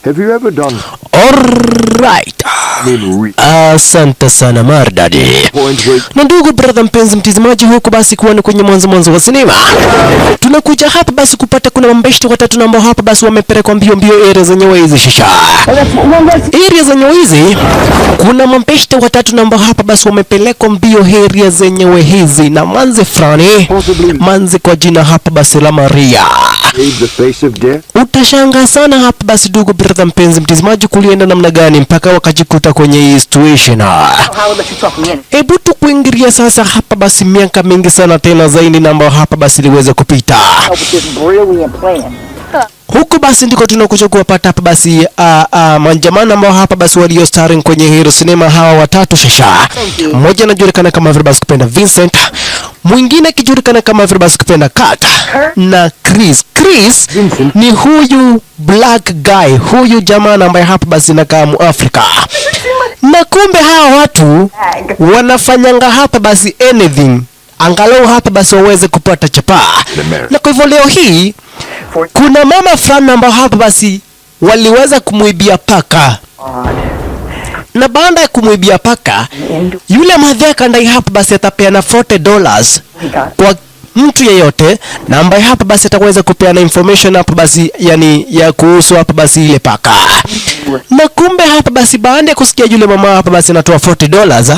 Have you ever done? Alright. Asante sana Mardadi. Na ndugu brother mpenzi mtazamaji, huku basi kuwa kwenye mwanzo wa sinema. Tunakuja hapa basi kupata kuna mambeshto watatu ambao hapa basi wamepelekwa mbio area zenyewe hizi shisha. Area zenyewe hizi kuna mambeshto watatu ambao hapa basi wamepelekwa mbio area zenyewe hizi na manzi fulani. Manzi kwa jina hapa basi la Maria. Utashanga sana hapa basi ndugu brother mpenzi mtazamaji, kulienda namna gani mpaka wakajikuta kwenye hii situation. Hebu tu kuingilia sasa hapa basi miaka mingi sana tena zaidi na ambao hapa basi liweza kupita. Huku basi ndiko tunakuja kuwapata hapa basi manjamana ambao hapa basi walio starring kwenye hilo sinema hawa watatu shasha. Mmoja anajulikana kama vile basi kupenda Vincent, mwingine kijulikana kama vile basi kupenda Kat na Chris. Chris ni huyu black guy, huyu jamaa ambaye hapa basi anakaa Muafrika. Na kumbe hawa watu wanafanyanga hapa basi anything angalau hapa basi waweze kupata chapa. Na kwa hivyo leo hii kuna mama fulani ambao hapa basi waliweza kumuibia paka. Na baada ya kumuibia paka, yule madheka ndai hapa basi atapeana $40 kwa mtu yeyote na ambaye hapa basi ataweza kupeana information hapa basi yani ya kuhusu hapa basi ile paka. Na kumbe hapa basi baada ya kusikia yule mama hapa basi anatoa $40,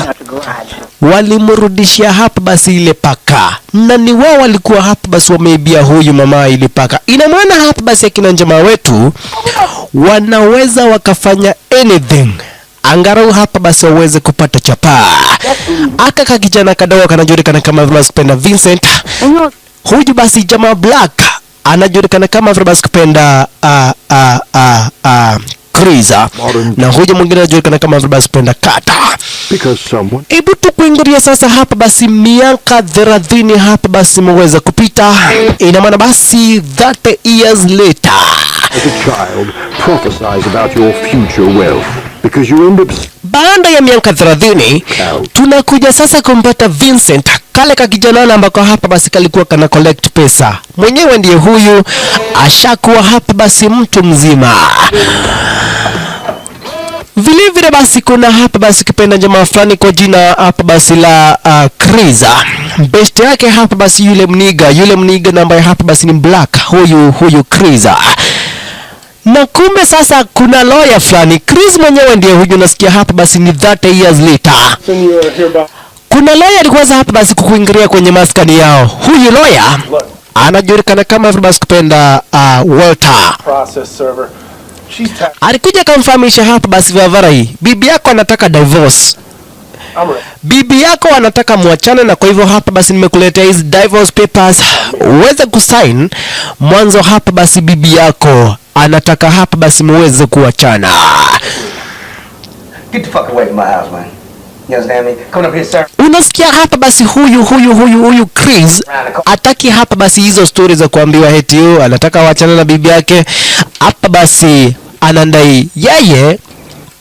walimrudishia hapa basi ile paka. Na ni wao walikuwa hapa basi wameibia huyu mama ile paka. Ina maana hapa basi akina jamaa wetu wanaweza wakafanya anything angarau hapa basi waweze kupata chapa. Aka kijana kadogo kanajulikana kama vile kupenda Vincent. Huyu basi jamaa black anajulikana kama vile basi kupenda Chris. Na huyu mwingine anajulikana kama vile basi kupenda Kat. Hebu tu kuingilia sasa hapa basi miaka 30 hapa basi mweza kupita. Ina maana basi 30 years later. As a child, prophesize about your future wealth. Because you end up... Baada ya miaka 30 tunakuja sasa kumpata Vincent, kale ka kijana ambako hapa basi kalikuwa kana collect pesa. Mwenyewe ndiye huyu ashakuwa hapa basi mtu mzima. Vile vile basi kuna hapa basi kipenda jamaa fulani kwa jina hapa basi la Chris. Best yake hapa basi yule mniga na ambaye hapa basi ni black, huyu Chris. Na kumbe sasa kuna lawyer fulani. Chris mwenyewe ndiye huyu nasikia hapa basi ni 30 years later. Kuna lawyer alikuwa hapa basi kukuingilia kwenye maskani yao. Huyu lawyer anajulikana kama vile basi kupenda Walter. Alikuja kumfahamisha hapa basi vavara hii. Bibi yako anataka divorce. Bibi yako anataka muachane, na kwa hivyo hapa basi nimekuletea hizi divorce papers uweze kusign mwanzo. Hapa basi bibi yako anataka hapa basi muweze kuachana. Get the fuck away from my house, man. You understand me? Come up here, sir. Unasikia hapa basi huyu Chris ataki hapa basi hizo stories za kuambiwa heti anataka waachane na bibi yake. Hapa basi anandai yeye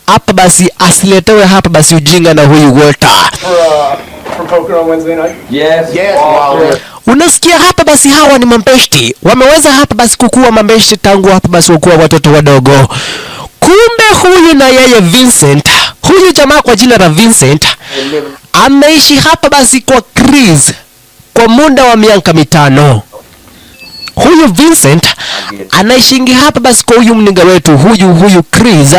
hapa basi asiletewe hapa basi ujinga na huyu Walter. For poker on Wednesday night? Yes. Unasikia hapa basi hawa ni mambeshti. Wameweza hapa basi kukua mambeshti tangu hapa basi wakuwa watoto wadogo. Kumbe huyu na yeye Vincent, huyu jamaa kwa jina la Vincent ameishi hapa basi kwa Chris kwa muda wa miaka 5. Huyu Vincent anaishingi hapa basi kwa huyu mninga wetu huyu Chris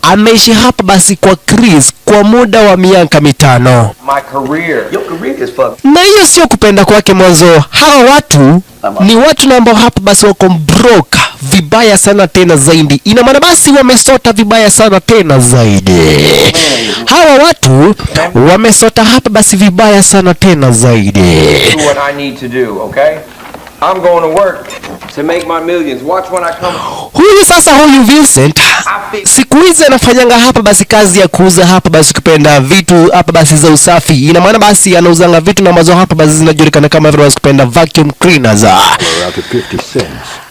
ameishi hapa basi kwa Chris kwa muda wa miaka 5. My career. Your career is fucked. Na hiyo sio kupenda kwake mwanzo. Hawa watu ni watu ambao hapa basi wako broke vibaya sana tena zaidi. Ina maana basi wamesota vibaya sana tena zaidi. Hawa watu wamesota hapa basi vibaya sana tena zaidi. Do what I need to do, okay? I'm going to work to make my millions. Watch when I come. Huyu Vincent siku hizi anafanyanga hapa basi kazi ya kuuza hapa basi kupenda vitu hapa basi za usafi. Ina maana basi anauzanga vitu na mazo hapa basi zinajulikana kama vile basi kupenda vacuum cleaners.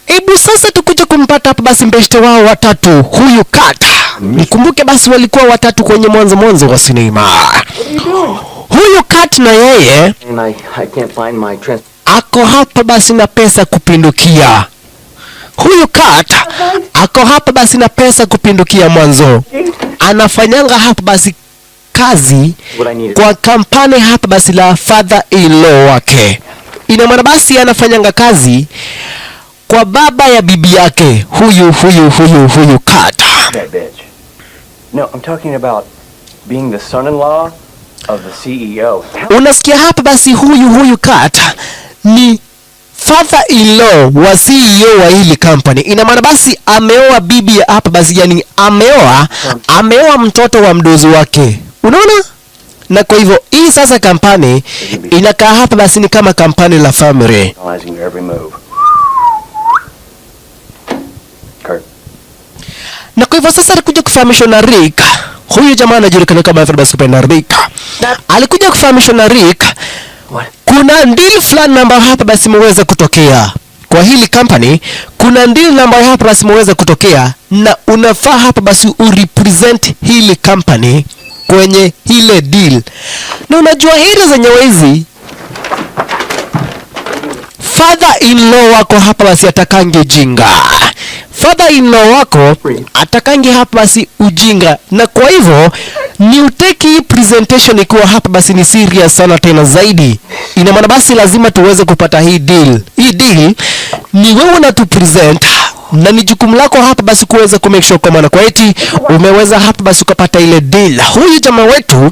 Hebu sasa tukuje kumpata hapa basi mbeshte wao watatu, huyu Kat. Nikumbuke basi walikuwa watatu kwenye mwanzo wa sinema. Huyu Kat na yeye I can't find my ako hapa basi na pesa kupindukia. huyu Kat ako hapa basi na pesa kupindukia mwanzo. Anafanyanga hapa basi kazi kwa kampani hapa basi la father-in-law wake. Ina maana basi anafanyanga kazi kwa baba ya bibi yake huyu Kat. That bitch. No, I'm talking about being the son-in-law of the CEO. Unasikia hapa basi huyu Kat ni father-in-law wa CEO wa hili company. Ina maana basi ameoa bibi hapa basi, yani ameoa mtoto wa mdozi wake. Unaona? Na kwa hivyo hii sasa kampani inakaa hapa basi ni kama kampani la family. Analyzing your every move. Kurt. Na kwa hivyo sasa alikuja kufahamishwa na Rick. Huyu jamaa anajulikana kama basi kupenda Rick. Alikuja kufahamishwa na Rick kuna deal fulani ambayo hapa basi imeweza kutokea kwa hili company. Kuna deal ambayo hapa basi imeweza kutokea na unafaa hapa basi urepresent hili company kwenye ile deal. Na unajua hili zenyewe hizi father-in-law wako hapa basi atakangi ujinga. Father-in-law wako atakangi hapa basi ujinga, na kwa hivyo ni uteki hii presentation ikiwa hapa basi ni serious sana tena zaidi. Ina maana basi lazima tuweze kupata hii deal. Hii deal ni wewe na tu present, na ni jukumu lako hapa basi kuweza kumake sure kwa maana kwa eti umeweza hapa basi ukapata ile deal. Huyu jamaa wetu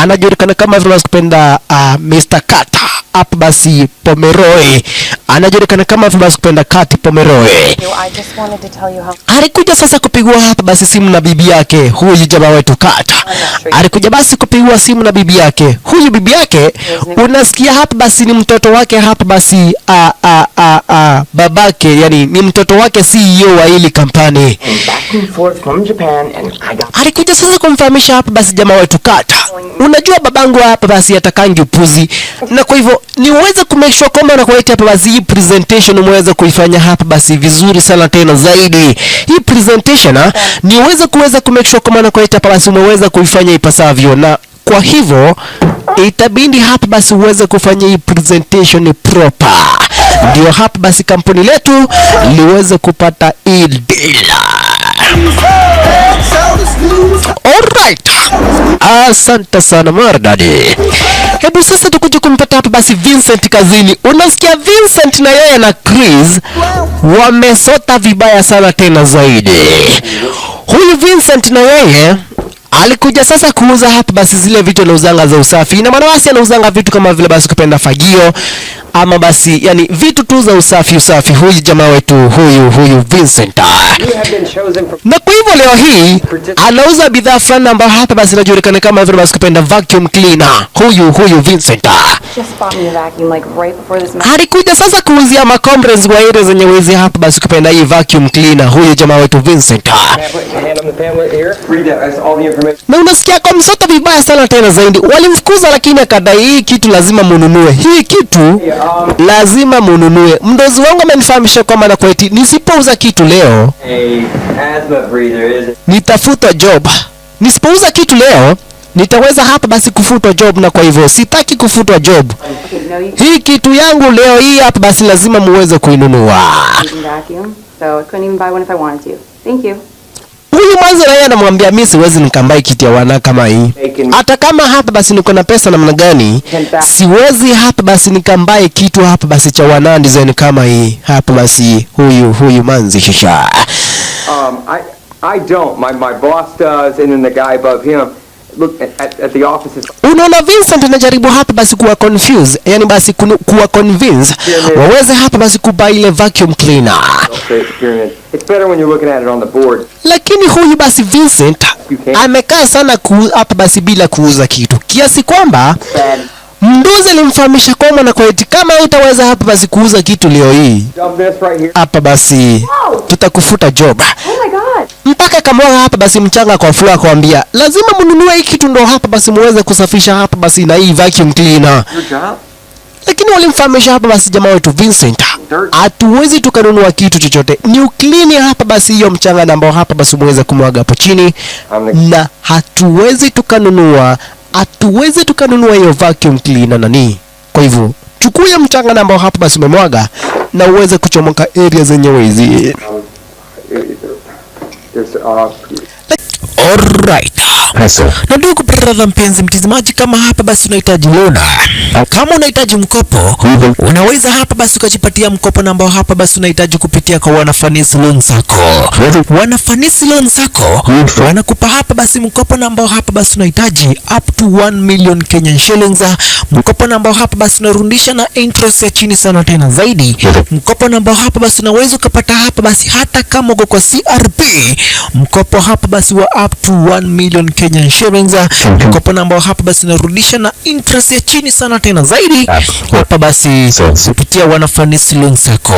anajulikana kama vile kupenda Mr. Kat hapa basi Pomeroy. Anajulikana kama vile kupenda Kat Pomeroy. I just wanted to tell you how Alikuja sasa kupigwa hapa basi simu na bibi yake huyu jamaa wetu Kat. Alikuja basi kupigwa simu na bibi yake. Huyu bibi yake unasikia hapa basi ni mtoto wake hapa basi babake, yani ni mtoto wake CEO wa hili kampani. Back and forth from Japan and I got... Alikuja sasa kumfahamisha hapa basi jamaa wetu Kat. Unajua babangu hapa basi atakangi upuzi, na kwa hivyo niweze kumake sure kwamba na kuweka hapa basi hii presentation umeweza kuifanya hapa basi vizuri sana tena zaidi. Hii presentation niweze kumake sure kwamba na kuweka hapa basi umeweza kuifanya ipasavyo, na kwa hivyo itabidi hapa basi uweze kufanya hii presentation proper, ndio hapa basi kampuni letu liweze kupata hii deal. Alright. Asante sana Mardadi. Hebu sasa tukuje kumpata hapa basi Vincent kazini. Unasikia Vincent na yeye na Chris wamesota vibaya sana tena zaidi. Huyu Vincent na yeye alikuja sasa kuuza hapa basi zile vitu na uzanga za usafi. Ina maana basi anauzanga vitu kama vile basi kupenda fagio ama basi yani vitu tu za usafi. Huyu jamaa wetu huyu Vincent. Na kwa hivyo leo hii anauza bidhaa fulani ambayo hapa basi inajulikana kama vile basi kupenda vacuum cleaner. Huyu Vincent just bought me a vacuum like right before this alikuja sasa kuuzia makompress kwa ile zenye wezi hapa basi kupenda hii vacuum cleaner. Huyu jamaa wetu Vincent. Na unasikia kwa msoto vibaya sana tena zaidi. Walimfukuza lakini akadai hii kitu lazima mununue. Hii kitu lazima mununue. Mdozi wangu amenifahamisha kwamba na kweti nisipouza kitu leo nitafutwa job. Nisipouza kitu leo nitaweza hapa basi kufutwa job, na kwa hivyo sitaki kufutwa job. Hii kitu yangu leo hii hapa basi lazima muweze kuinunua. vacuum, so I couldn't even buy one if I wanted to. Thank you. Huyu mwanzo yeye anamwambia mimi siwezi nikambai kitu ya wana kama hii. Hata kama hapa basi niko na pesa namna gani, siwezi hapa basi nikambai kitu hapa basi cha wana design kama hii. Hapa basi huyu manzi shisha. I don't. My boss does, and then the guy above him. Look at the offices. Unaona Vincent anajaribu hapa basi kuwa confuse, yani basi kuwa convince waweze hapa basi kubai ile vacuum cleaner. It's better when you're looking at it on the board. Lakini huyu basi Vincent amekaa sana hapa basi bila kuuza kitu, kiasi kwamba mdozi alimfahamisha kwamba na kweti kama utaweza hapa basi kuuza kitu leo hii hapa basi tutakufuta job. Oh my god. Mpaka kama hapa basi mchanga kwa floor akwambia lazima mnunue hiki kitu ndo hapa basi muweze kusafisha hapa basi na hii vacuum cleaner. Lakini walimfahamisha hapa basi jamaa wetu Vincent, hatuwezi tukanunua kitu chochote, ni uklini hapa basi hiyo mchanga na ambao hapa basi muweze kumwaga hapo chini, na hatuwezi tukanunua hiyo vacuum cleaner nani. Kwa hivyo chukua mchanga ambao hapa basi umemwaga na uweze kuchomoka area zenyewe hizi. Alright. Na ndugu brother mpenzi mtazamaji, kama hapa basi unahitaji loan, kama unahitaji mkopo, unaweza hapa basi ukajipatia mkopo ambao hapa basi unahitaji kupitia kwa Wanafanisi Loan Sacco. Wanafanisi Loan Sacco wanakupa hapa basi mkopo ambao hapa basi unahitaji up to 1 million Kenyan shillings. Mkopo ambao hapa basi unarudisha na interest ya chini sana tena zaidi. Mkopo ambao hapa basi unaweza kupata hapa basi hata kama uko kwa CRB. Mkopo hapa basi wa up to 1 million Kenyan shillings. Mkopo ambao hapa basi unarudisha na interest ya chini sana tena zaidi. Hapa basi kupitia Wanafanisi Loan Sacco.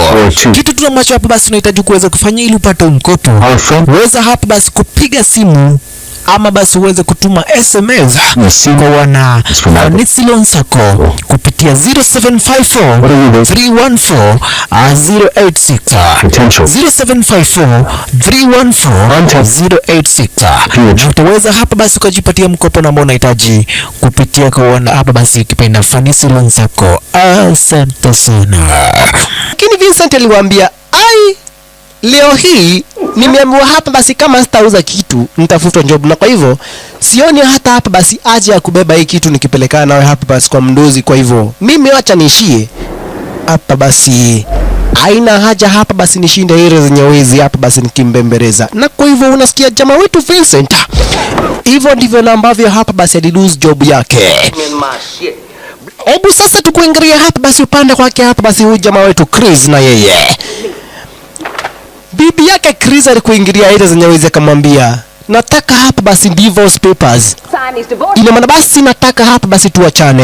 Kitu tu ambacho hapa basi unahitaji kuweza kufanya ili upate mkopo, uweza hapa basi kupiga simu ama basi uweze kutuma SMS kwa Wanafanisi Loan Sacco kupitia 0754 314 086 0754 314 utaweza hapa basi ukajipatia mkopo ambao unahitaji kupitia kwa hapa basi ukipenda Fanisi Loan Sacco. Asante sana. Lakini Vincent aliwaambia leo hii nimeambiwa hapa basi kama sitauza kitu nitafutwa job, na kwa hivyo sioni hata hapa basi aje ya kubeba hii kitu nikipelekana nawe hapa basi kwa mdozi. Kwa hivyo mimi acha niishie hapa basi, haina haja hapa basi nishinde ile zenye wezi hapa basi nikimbembeleza. Na kwa hivyo unasikia jamaa wetu Vincent, hivyo ndivyo ambavyo hapa basi alilose job yake. Hebu sasa tukuangalia hapa basi upande kwake hapa basi huyu jamaa wetu Chris, na yeye bibi yake Chris alikuingilia ile zenye wezi akamwambia nataka hapa basi divorce papers. Ina maana basi nataka hapa basi tuachane.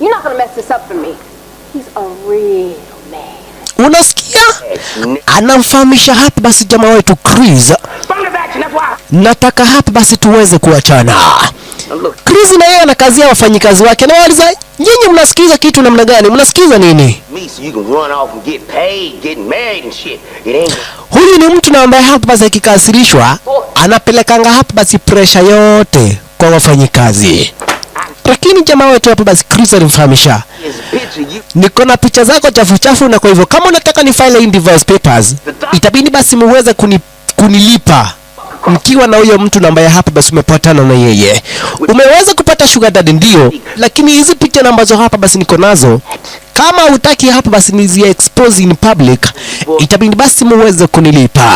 You're not gonna mess this up for me. He's a real man. Unasikia? Anamfahamisha hapa basi jamaa wetu Chris, nataka hapa basi tuweze kuachana. Chris na yeye anakazia wafanyikazi wake na waliza, nyinyi mnasikiza kitu namna gani? Mnasikiza nini? Huyu ni mtu na ambaye hapa basi akikasirishwa anapelekanga hapa basi pressure yote kwa wafanyikazi. Lakini jamaa wetu hapa basi Chris alimfahamisha, niko na picha zako chafu chafu, na kwa hivyo kama unataka ni file in divorce papers itabidi basi muweze kunilipa mkiwa na huyo mtu ambaye hapa basi umepatana na yeye. Umeweza kupata sugar daddy ndio, lakini hizi picha ambazo hapa basi niko nazo, kama hutaki hapa basi nizi expose in public, itabidi basi muweze kunilipa.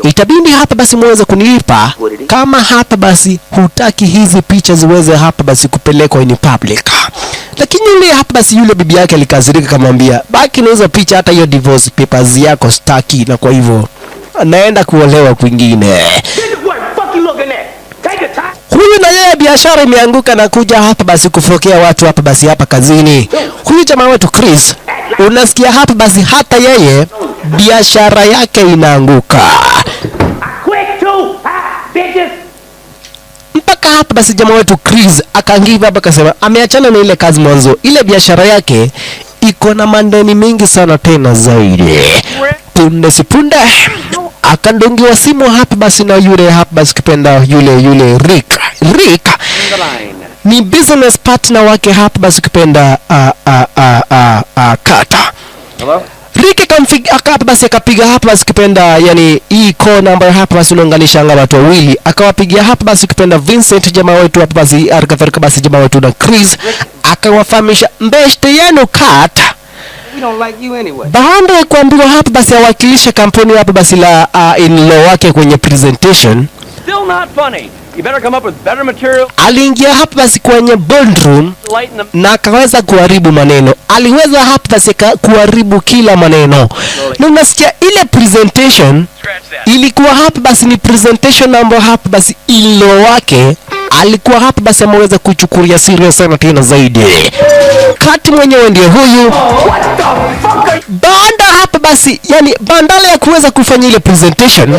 Itabidi hapa basi muweze kunilipa kama hapa basi hutaki hizi picha ziweze hapa basi kupelekwa in public. Lakini yule hapa basi yule bibi yake alikazirika kamwambia, baki na hizo picha, hata hiyo divorce papers yako staki, na kwa hivyo anaenda kuolewa kwingine. Huyu na yeye biashara imeanguka na kuja hapa basi kufokea watu hapa basi hapa kazini. Huyu jamaa wetu Chris, unasikia hapa basi hata yeye biashara yake inaanguka. Mpaka hapa basi jamaa wetu Chris akaangiva hapa akasema ameachana na ile kazi mwanzo. Ile biashara yake iko na mandeni mingi sana tena zaidi. Punde sipunde akandungiwa simu hapa basi na yule hapa basi kipenda yule Rick ni business partner wake hapa basi kipenda Kata. Hello? Rick hapa basi akapiga hapa basi kipenda yani hii kona ambayo hapa basi unaunganisha anga watu wawili, akawapigia hapa basi kipenda Vincent jamaa wetu hapa basi arikaferika basi jamaa wetu na Chris, akawafahamisha mbeshte yenu Kata baada ya kuambiwa hapa basi awakilishe kampuni hapa basi la in-law wake kwenye presentation. Still not funny. You better come up with better material. Aliingia hapa basi kwenye boardroom na akaweza kuharibu maneno. Aliweza hapa basi kuharibu kila maneno. Na unasikia ile presentation ilikuwa hapa basi ni presentation ambayo hapa basi in-law wake alikuwa hapa basi ameweza kuchukulia serious sana tena zaidi. Kati mwenyewe ndiye huyu. Baada hapa basi yani bandala ya kuweza kufanya ile presentation,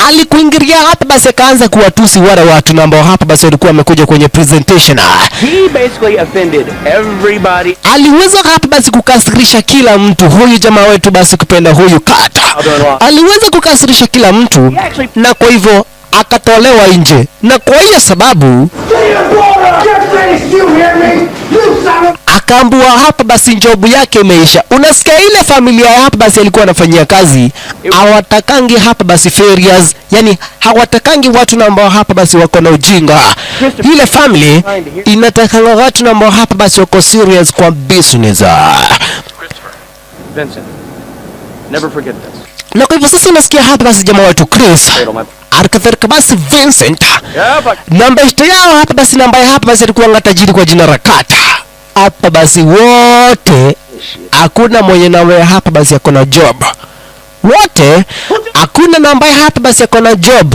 alikuingilia hapa basi akaanza kuwatusi wale watu ambao hapa basi walikuwa wamekuja kwenye presentation. He basically offended everybody. Aliweza hapa basi kukasirisha kila mtu. Huyu jamaa wetu basi kupenda huyu Kata aliweza kukasirisha kila mtu, na kwa hivyo akatolewa nje. Na kwa hiyo sababu akaambua hapa basi job yake imeisha. Unasikia ile familia hapa basi alikuwa anafanyia kazi, hawatakangi hapa basi failures, yani hawatakangi watu ambao hapa basi wako na ujinga. Ile family inatakanga watu ambao hapa basi wako serious kwa business. Vincent, never forget this. Na kwa hivyo sasa unasikia hapa basi jamaa wetu Chris alikadhalika basi Vincent namba ishte yao hapa basi namba hapa basi alikuwa ngatajiri kwa jina Rakata. Hapa basi wote hakuna mwenye namba hapa basi yako na job. Wote hakuna namba hapa basi yako na job.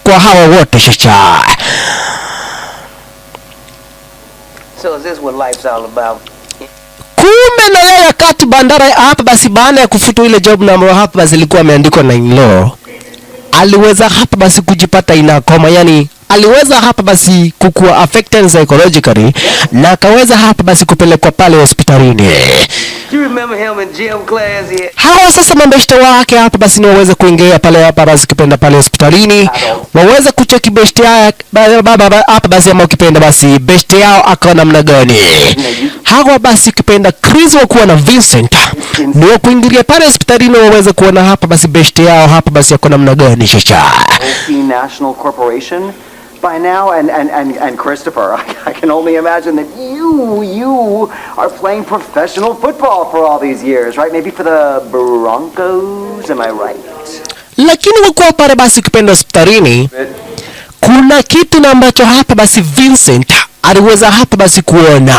Kwa hawa wote shasha. So is this what life's all about? Kumbe na yeye kati bandara hapa basi baada ya kufuta ile job na hapa basi ilikuwa imeandikwa na in-law, aliweza hapa basi kujipata inakoma, yani aliweza hapa basi kukua affected psychologically na akaweza hapa basi kupelekwa pale hospitalini. You remember him in gym class yet? Hawa sasa mabeshte wake hapa basi ni waweze kuingia pale hapa basi kipenda pale hospitalini, waweze kucheki beshte yake baba hapa basi ama ukipenda basi beshte yao akawa namna gani. Hawa basi kipenda Chris wakuwa na Vincent ndio kuingilia pale hospitalini waweze kuona hapa basi beshte yao hapa basi yako namna gani shasha. OC National Corporation by now, and Christopher, I can only imagine that you are playing professional football for all these years, right? Maybe for the Broncos, am I right? Lakini wakuwa pale basi kipenda hospitalini kuna kitu na ambacho hapa basi Vincent aliweza hapa basi kuona.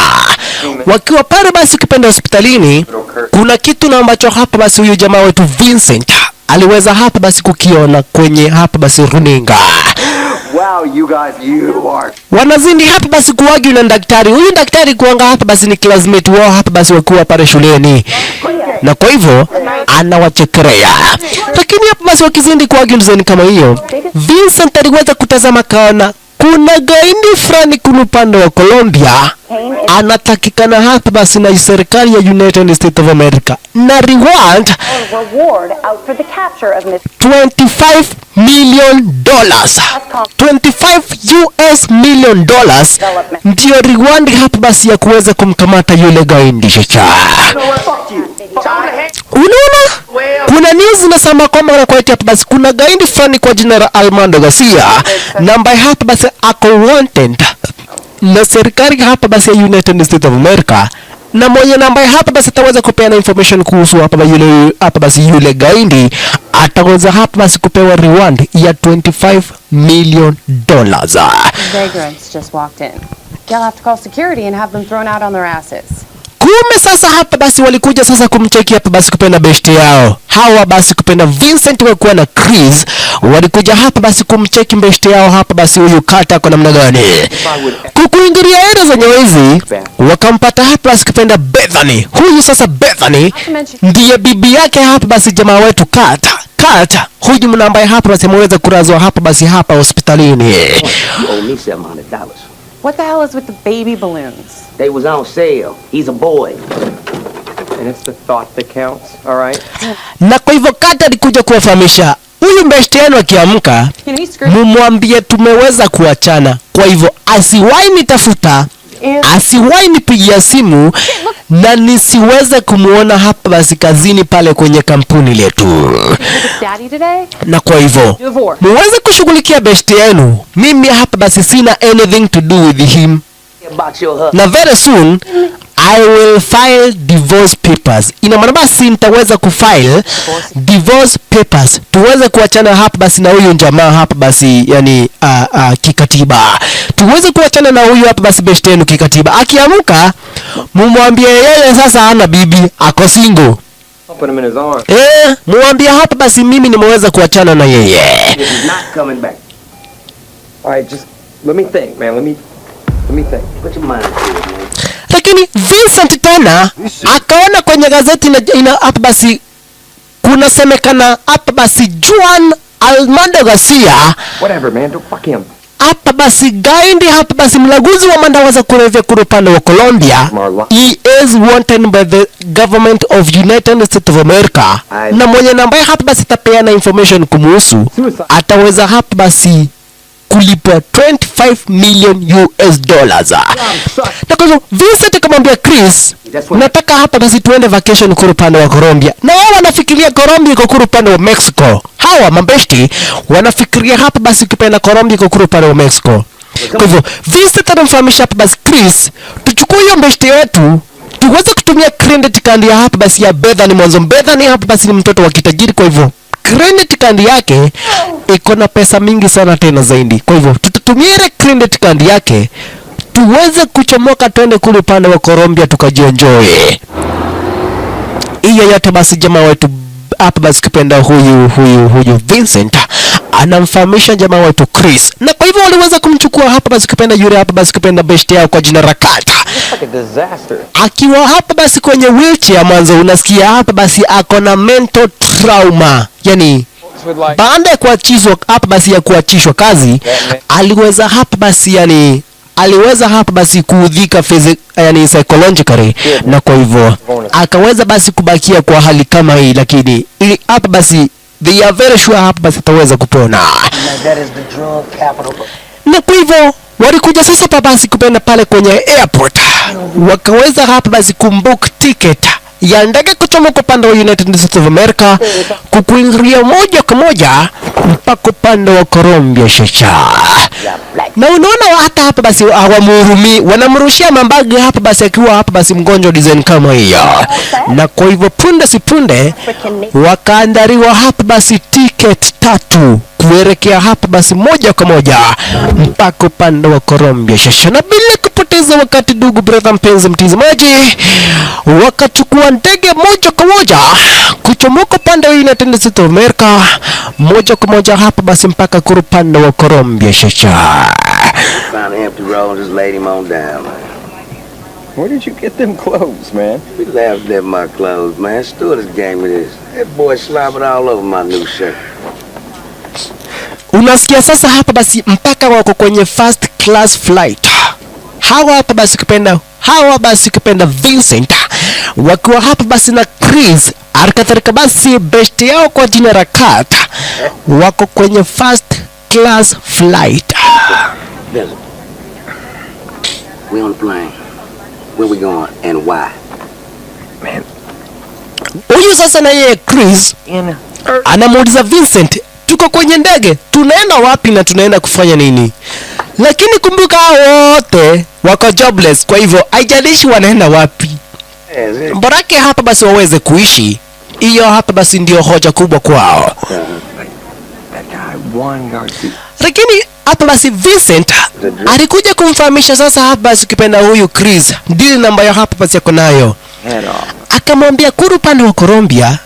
Wakiwa pale basi kipenda hospitalini kuna kitu na ambacho hapa basi huyu jamaa wetu Vincent aliweza hapa basi kukiona kwenye hapa basi runinga. Wow, you guys, you are... Wanazindi hapa basi kuwagi na daktari. Huyu daktari kuanga hapa basi ni classmate wao hapa basi wakiwa pale shuleni. Na kwa hivyo anawachekelea. Lakini hapa basi wakizindi kuwagi mzeni kama hiyo, Vincent aliweza kutazama kaona kuna gaindi fulani kuna upande wa Colombia anatakikana hapa basi na serikali ya United States of America na reward out for the capture of Miss $25 million. 25 US million dollars ndio reward hapa basi ya kuweza kumkamata yule gaindi shaka. Unaona? Kuna news inasema kwamba na kwa hapa basi kuna gaindi fulani kwa jina la Armando Garcia namba hapa basi ako wanted na serikali hapa basi ya United States of America, na mwenye namba hapa basi ataweza kupeana information kuhusu hapa basi yule gaindi ataweza hapa basi kupewa reward ya $25 million. Vagrants just walked in. You'll have to call security and have them thrown out on their asses. Kume sasa hapa basi walikuja sasa kumcheki hapa basi kupenda beshte yao. Hawa basi kupenda Vincent wakuwa na Chris walikuja hapa basi kumcheki beshte yao hapa basi huyu Kata kwa namna gani. Kukuingilia ere zenye hizi wakampata hapa basi kupenda Bethany. Huyu sasa Bethany ndiye bibi yake hapa basi jamaa wetu Kata. Huyu mnambaye hapa basi ameweza kurazwa hapa basi hapa hospitalini. You owe me $700. What the hell is with the baby balloons? They was on sale. He's a boy. And it's the thought that counts, all right? Na kwa hivyo Kata alikuja kuwafahamisha huyu mbeshte yenu akiamka mumwambie tumeweza kuachana. Kwa hivyo asiwahi nitafuta, asiwahi nipigia simu na nisiweze kumuona hapa basi kazini pale kwenye kampuni letu. Na kwa hivyo muweze kushughulikia beshte yenu. Mimi hapa basi sina anything to do with him. Na very soon I will file divorce papers. Ina maana basi nitaweza kufile divorce papers tuweze kuachana hapa basi na huyu jamaa hapa basi yani kikatiba. Tuweze kuachana na huyu hapa basi beshte yenu kikatiba. Akiamka mumwambie yeye sasa hana bibi, ako single. Put him in his arms. Muambie hapa basi mimi nimeweza kuachana na yeye. He's not coming back. All right, just let me think, man. Let me think. Put your mind to it, man. Lakini Vincent tena akaona kwenye gazeti ina hapa basi kuna semekana hapa basi Juan Armando Garcia. Whatever, man. Don't fuck him. Hapa basi gaindi hapa basi mlaguzi wa madawa za kulevya kwa upande wa Colombia. He is wanted by the government of United States of America. Na mwenye namba hapa basi tapeana information kumuhusu ataweza hapa basi kulipwa 25 million US dollars. Na kwa hivyo Vincent akamwambia Chris, nataka hapa basi tuende vacation kule upande wa Colombia. Na wao wanafikiria Colombia iko kule upande wa Mexico. Hawa mabeshti wanafikiria hapa basi ukipenda Colombia iko kule upande wa Mexico. Kwa hivyo Vincent anamfahamisha hapa basi Chris, tuchukue hiyo beshti yetu tuweze kutumia credit card ya hapa basi ya Bethany. Mwanzo Bethany hapa basi ni mtoto wa kitajiri, kwa hivyo credit card yake iko na pesa mingi sana tena zaidi. Kwa hivyo tutatumia ile credit card yake tuweze kuchomoka twende kule upande wa Colombia tukajienjoy. Hiyo yote basi jamaa wetu hapa basi kipenda huyu Vincent anamfahamisha jamaa wetu Chris, na kwa hivyo waliweza kumchukua hapa basi kipenda yule hapa basi kipenda best yao kwa jina Rakata. Akiwa hapa basi kwenye wheelchair, mwanzo unasikia hapa basi ako na mental trauma, yani baada ya kuachishwa hapa basi ya kuachishwa kazi aliweza hapa basi kuudhika yani psychologically, na kwa hivyo akaweza basi kubakia kwa hali kama hii, lakini ili hapa basi they are very sure hapa basi ataweza kupona. Na kwa hivyo walikuja sasa hapa basi kupenda pale kwenye airport, wakaweza hapa basi kumbook ticket ya ndege kutoka upande wa United States of America kukuingia moja kwa moja mpaka upande wa Colombia shasha. Na unaona hata hapa basi hawamhurumii, wanamrushia mambagi hapa basi akiwa hapa basi mgonjwa design kama hiyo. Na kwa hivyo punde si punde wakaandaliwa hapa basi ticket 3 kuelekea hapa basi moja kwa moja mpaka upande wa Colombia shasha. Na bila kupoteza wakati, ndugu brother mpenzi mtazamaji, wakachukua ndege moja kwa moja kuchomoka upande wa United States of America moja kwa moja hapa basi mpaka upande wa Colombia shasha. Found an empty road, just laid him on down, man. Where did you get them clothes, man? We laughed at my clothes, man. Stewardess gave me this. That boy slobbered all over my new shirt. Unasikia sasa hapa basi mpaka wako kwenye first class flight. Hawa basi kupenda Vincent wakiwa hapa basi na Chris, alikadhalika basi best yao kwa jina Rakat wako kwenye first class flight. Visit. We on the plane. Where we going and why? Man. Huyu sasa na yeye Chris anamuuliza Vincent, tuko kwenye ndege, tunaenda wapi na tunaenda kufanya nini? Lakini kumbuka wote wako jobless, kwa hivyo haijalishi wanaenda wapi, mborake hapa basi waweze kuishi. Hiyo hapa basi ndio hoja kubwa kwao. Lakini hapa basi Vincent alikuja kumfahamisha sasa hapa basi ukipenda huyu Chris deal namba ya hapa basi yako nayo. Akamwambia kuru upande wa Colombia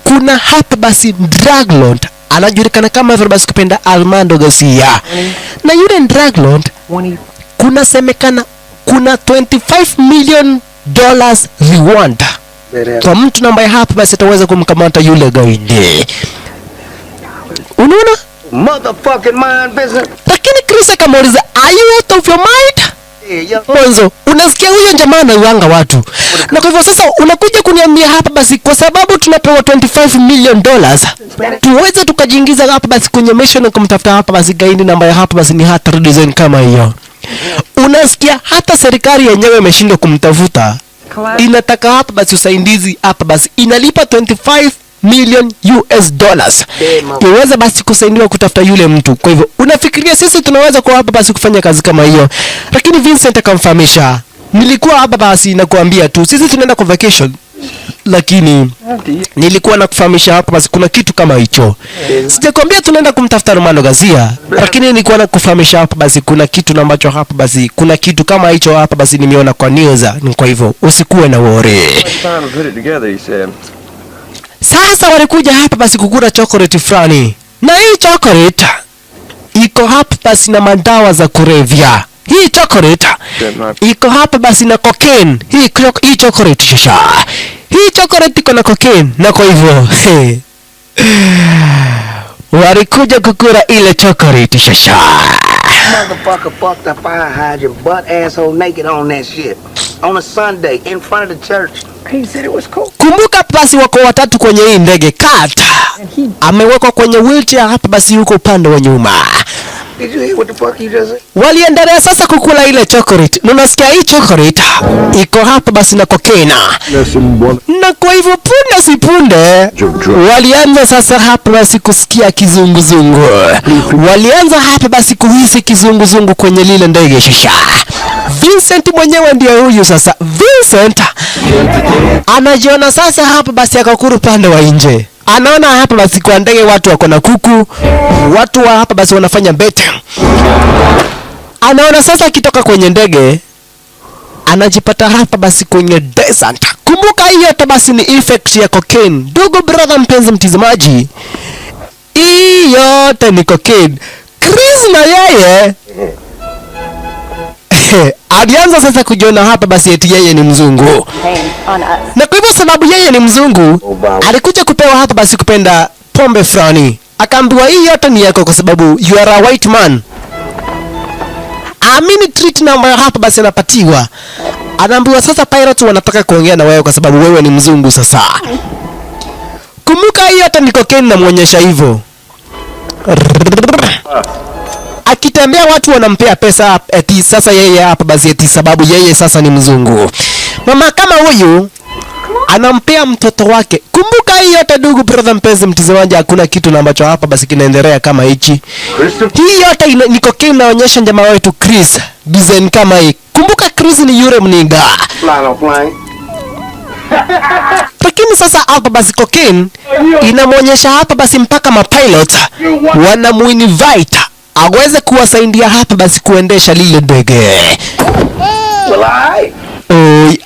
kuna hapa basi drug lord anajulikana kama vile basi kupenda Armando Garcia. Na yule drug lord kuna semekana kuna $25 million reward kwa mtu namba ya hapa basi ataweza kumkamata yule gaidi. Unaona? Motherfucking mind business. Lakini Chris akamuuliza, are you out of your mind? Mwanzo unasikia huyo jamaa anauanga watu, na kwa hivyo sasa unakuja kuniambia hapa basi kwa sababu tunapewa $25 million tuweze tukajiingiza hapa basi kwenye mission na kumtafuta hapa basi gaidi namba ya hapa basi ni hatari design kama hiyo. Unasikia hata serikali yenyewe imeshindwa kumtafuta, inataka hapa basi usaidizi hapa basi inalipa $25 million iweza basi kusaidiwa kutafuta yule mtu. Kwa hivyo unafikiria sisi tunaweza kwa hapa basi kufanya kazi kama hiyo? Lakini Vincent akamfahamisha, nilikuwa hapa basi nakuambia tu sisi tunaenda kwa vacation, lakini nilikuwa nakufahamisha hapa basi kuna kitu kama hicho. Sijakwambia tunaenda kumtafuta Armando Garcia, lakini nilikuwa nakufahamisha hapa basi kuna kitu ambacho hapa basi kuna kitu kama hicho hapa basi nimeona kwa news. Kwa hivyo usikuwe na worry. Sasa walikuja hapa basi kukula chocolate fulani, na hii chocolate iko hapa basi na madawa za kulevya. Hii chocolate iko hapa basi na cocaine. Hii chocolate shasha, hii chocolate iko na cocaine, na kwa hivyo walikuja kukula ile chocolate shasha. Motherfucker fucked a fire hydrant, butt asshole naked on that shit on a Sunday in front of the church. He said it was cool. Kumbuka basi wako watatu kwenye hii ndege. Kat amewekwa kwenye wheelchair hapa basi yuko upande wa nyuma. Did you hear what the fuck you just said? Waliendelea sasa kukula ile chocolate. Na unasikia hii chocolate iko hapa basi na cocaine. Lesson one. Na kwa hivyo punde si punde walianza sasa hapa basi kusikia kizunguzungu. Walianza hapa basi kuhisi kizunguzungu kwenye lile ndege shasha. Vincent mwenyewe ndiye huyu sasa. Vincent anajiona sasa hapa basi akakuru pande wa nje. Anaona hapa basi kwa ndege watu wako na kuku, watu wa hapa basi wanafanya bet. Anaona sasa akitoka kwenye ndege anajipata hapa basi kwenye desert. Kumbuka hiyo hata basi ni effect ya cocaine. Ndugu brother mpenzi mtazamaji, hii yote ni cocaine. Chris na yeye alianza sasa kujiona hapa basi eti yeye ni mzungu. Na kwa hivyo sababu yeye ni mzungu, alikuja kupewa hapa basi kupenda pombe fulani. Akaambiwa hii yote ni yako kwa sababu you are a white man. Amini treat na ambayo hapa basi anapatiwa. Anaambiwa sasa pirates wanataka kuongea na wewe kwa sababu wewe ni mzungu sasa. Kumbuka hii yote ni cocaine na muonyesha hivyo. Akitembea watu wanampea pesa eti sasa yeye hapa basi eti sababu yeye sasa ni mzungu. Mama kama huyu anampea mtoto wake. Kumbuka hii yote ndugu brother mpenzi mtazamaji, hakuna kitu na ambacho hapa basi kinaendelea kama hichi. Hii yote ni cocaine inaonyesha jamaa wetu Chris design kama hii. Kumbuka Chris ni yule mninga. Lakini sasa hapa basi cocaine inamuonyesha hapa basi mpaka mapilot wanamuinvite aweze kuwasaidia hapa basi kuendesha lile ndege.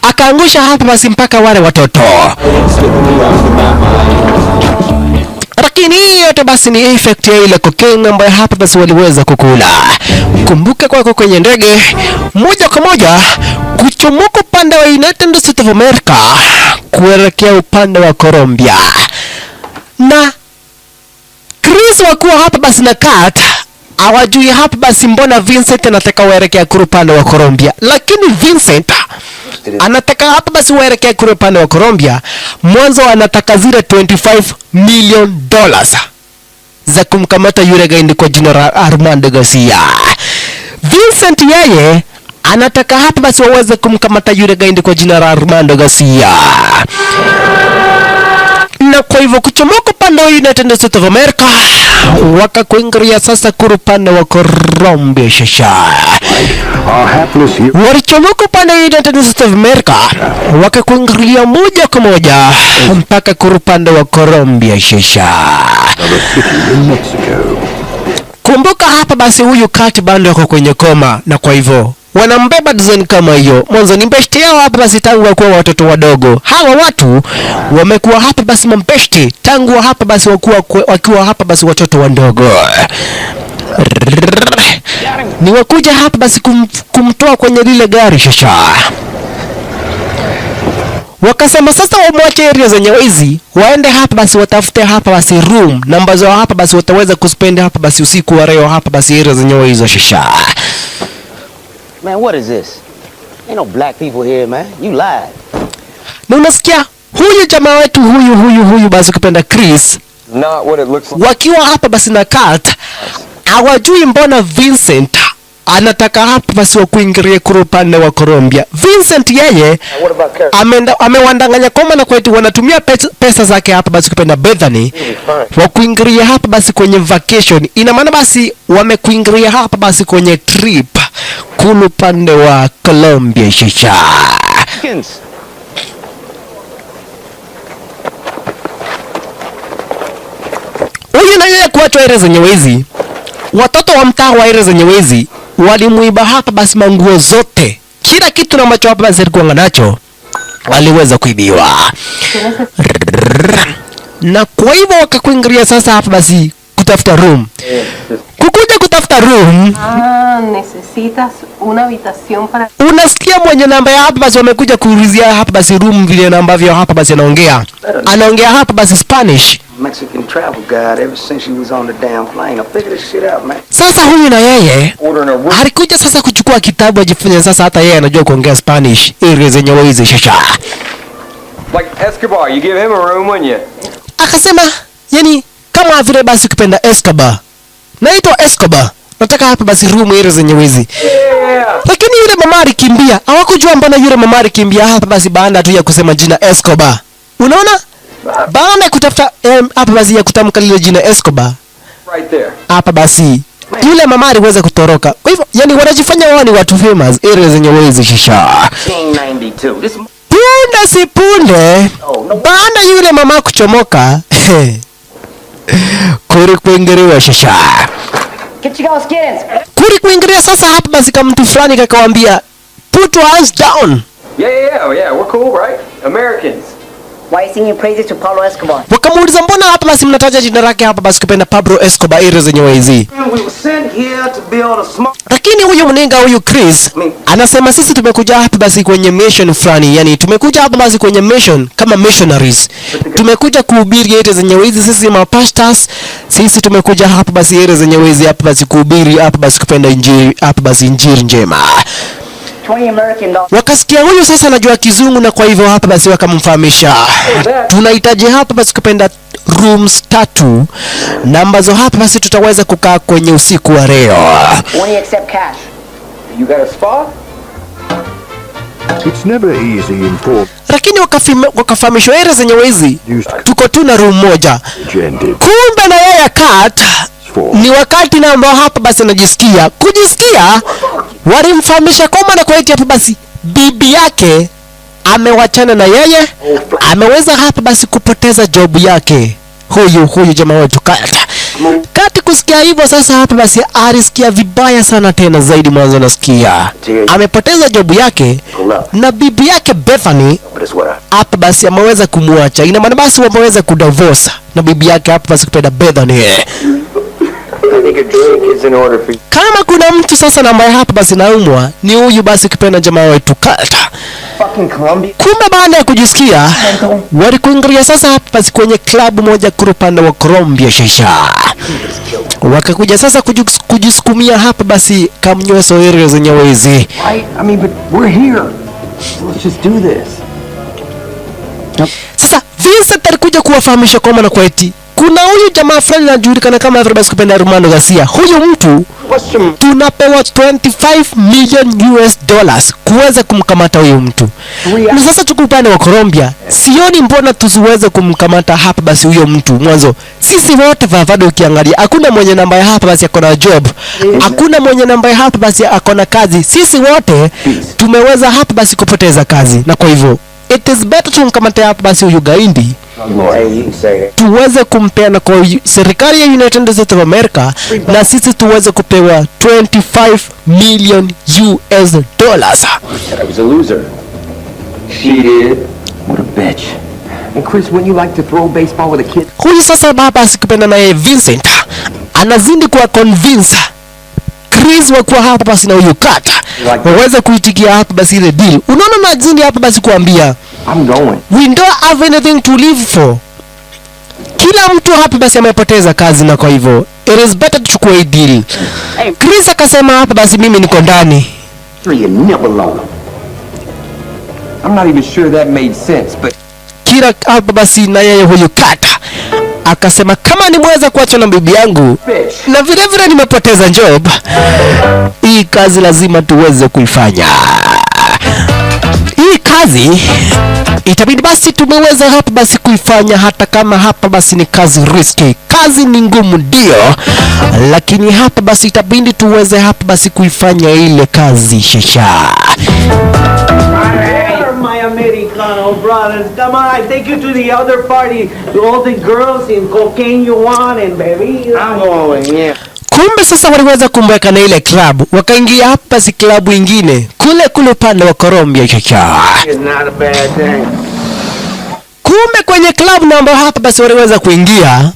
Akaangusha hapa basi mpaka wale watoto. Lakini hii yote basi ni effect ya ile cocaine ambayo hapa basi waliweza kukula. Kumbuka kwako kwenye ndege moja kwa moja kuchomoka upande wa United States of America kuelekea upande wa Colombia. Na Chris wakuwa hapa basi na Kat hawajui hapa basi mbona Vincent anataka waelekea kule upande wa Colombia. Lakini Vincent anataka hapa basi waelekea kule upande wa Colombia. Mwanzo anataka zile $25 million za kumkamata yule gaindi kwa jina la Armando Garcia. Vincent yeye anataka hapa basi waweze kumkamata yule gaindi kwa jina la Armando Garcia. Na kwa hivyo kuchomoka upande wa United States of America wakakuingilia sasa kuru upande wa Colombia shasha. Walichomoka upande wa United States of America wakakuingilia moja kwa moja mpaka kuru upande wa Colombia shasha. Kumbuka hapa basi huyu Kat bando yako kwenye koma, na kwa hivyo wanambeba design kama hiyo. Mwanzo ni mbeshte yao hapa basi tangu wakuwa watoto wadogo. Hawa watu wamekuwa hapa basi mbeshte tangu hapa basi wakiwa hapa basi watoto wadogo. Ni wakuja hapa basi kumtoa kwenye lile gari shasha. Wakasema sasa wamwache area zenye wizi waende hapa basi watafute hapa basi room na ambazo hapa basi wataweza kuspend hapa basi usiku wa leo hapa basi area zenye wizi shasha. Man, what is this? Ain't no black people here, man. You lied. Na unasikia huyu jamaa wetu huyu basi kupenda Chris Not what it looks like. wakiwa hapa basi na Kat hawajui mbona Vincent anataka hapa basi wa kuingiria kule upande wa Colombia. Vincent yeye amewandanganya koma na kwetu wanatumia pesa zake hapa basi kupenda Bethany wa kuingiria hapa basi kwenye vacation. Ina maana basi wamekuingiria hapa basi kwenye trip kule upande wa Colombia shisha. Huyu na yeye kuachwa ere zenye wezi. Watoto wa mtaa wa ere zenye wezi walimuiba hapa basi manguo zote. Kila kitu na macho hapa basi alikuwa nacho waliweza kuibiwa. Na kwa hivyo wakakuingiria sasa hapa basi kutafuta room. Kukuja kutafuta room. Necesitas una habitación para... Unasikia mwenye namba ya hapa basi wamekuja kuulizia hapa basi room vile na ambavyo hapa basi anaongea. Anaongea hapa basi Spanish. Mexican travel guide ever since she was on the damn plane. I figured this shit out, man. Sasa huyu na yeye alikuja sasa kuchukua kitabu ajifunze sasa hata yeye anajua kuongea Spanish. Area zenye wizi shasha. Like Escobar, you give him a room, wouldn't you? Akasema, yani kama vile basi ukipenda Escobar. Naitwa Escobar. nataka hapa basi room area zenye wezi. Lakini yule mama alikimbia. Hawakujua mbona yule mama alikimbia hapa basi baada tu ya kusema jina Escobar. Unaona? Baada ya kutafuta hapa basi ya kutamka lile jina Escobar. Right there. Hapa basi yule mama aliweza kutoroka. Kwa hivyo yani wanajifanya wao ni watu famous area zenye wezi shisha. 1992. Punde si punde baada yule mama kuchomoka kuri kuingiliwa shisha. Get you guys skins. Kuri kuingilia sasa hapa basi kama mtu fulani kakawambia put your hands down. Yeah, we're cool, right? Americans. Why you singing praises to Pablo Escobar? Wakamuuliza mbona hapa basi mnataja jina lake hapa basi kupenda Pablo Escobar area zenye wezi. We were sent here to build a small... Lakini huyu mninga huyu Chris anasema sisi tumekuja hapa basi kwenye mission fulani, yani tumekuja hapa basi kwenye mission kama missionaries. Tumekuja kuhubiri area zenye wezi, sisi mapastors, sisi tumekuja hapa basi area zenye wezi hapa basi kuhubiri hapa basi kupenda injili hapa basi injili njema. Wakasikia huyu sasa anajua kizungu na kwa hivyo hapa basi wakamfahamisha tunahitaji hapa basi kupenda rooms 3 na ambazo hapa basi tutaweza kukaa kwenye usiku wa leo. Only accept cash. You got a spot? It's never easy in poor Lakini wakafahamishwa area zenye wezi tuko tu na room moja. Kumbe na yeye kat ni wakati na ambao hapa basi anajisikia kujisikia walimfahamisha kwamba na kwa eti hapa basi bibi yake amewachana na yeye, ameweza hapa basi kupoteza job yake. Huyu jamaa wetu kati kusikia hivyo sasa hapa basi alisikia vibaya sana tena zaidi mwanzo nasikia amepoteza job yake na bibi yake Bethany hapa basi ameweza kumuacha. Ina maana basi wameweza kudivorce na bibi yake hapa basi kupenda Bethany. Kama kuna mtu sasa na ambaye hapa basi naumwa ni huyu basi kipenda jamaa wetu Carter. Kumbe baada ya kujisikia walikuingilia sasa hapa basi kwenye klabu moja kupande wa Colombia shisha. Wakakuja sasa kujisukumia hapa basi kamnyweso area zenye wezi. I mean, but we're here. So let's just do this. Sasa Vincent alikuja kuwafahamisha kwamba na kwa eti kuna huyu jamaa fulani anajulikana kama Everybody kupenda Romano Garcia. Huyu mtu tunapewa 25 million US dollars kuweza kumkamata huyu mtu. Na sasa tuko upande wa Colombia. Sioni mbona tusiweze kumkamata hapa basi huyo mtu. Mwanzo sisi wote vavado ukiangalia hakuna mwenye namba ya hapa basi akona job. Hakuna mwenye namba ya hapa basi akona kazi. Sisi wote tumeweza hapa basi kupoteza kazi. Na kwa hivyo it is better tumkamate hapa basi huyu gaindi tuweze kumpeana kwa serikali ya United States of America na sisi tuweze kupewa 25 million US dollars. I was a loser. She did. What a bitch. And Chris, wouldn't you like to throw baseball with a kid? Huyu sasa baba asikupenda naye Vincent anazidi kuwa convince Chris wa kuwa hapa basi na huyu kata waweze kuitikia hapa basi ile deal. Unaona nazindi hapa basi kuambia I'm going. we don't have anything to live for. Kila mtu hapa basi amepoteza kazi na kwa hivyo it is better tuchukue hii deal. Chris akasema hapa basi mimi niko ndani. You never alone. I'm not even sure that made sense, but Kila hapa basi na yeye huyu kata akasema kama nimeweza kuacha na bibi yangu na vile vile nimepoteza job, hii kazi lazima tuweze kuifanya. Hii kazi itabidi basi tumeweza hapa basi kuifanya hata kama hapa basi ni kazi risky. Kazi ni ngumu ndio, lakini hapa basi itabidi tuweze hapa basi kuifanya ile kazi shesha. My Americano brothers, come on, I take you to the other party. All the girls in cocaine you want and baby. I'm going, yeah. Kumbe sasa waliweza kumbweka na ile club, wakaingia hapa basi klabu ingine kule upande wa Colombia chacha. it's not a bad thing. Kumbe kwenye club na ambao hapa basi waliweza kuingia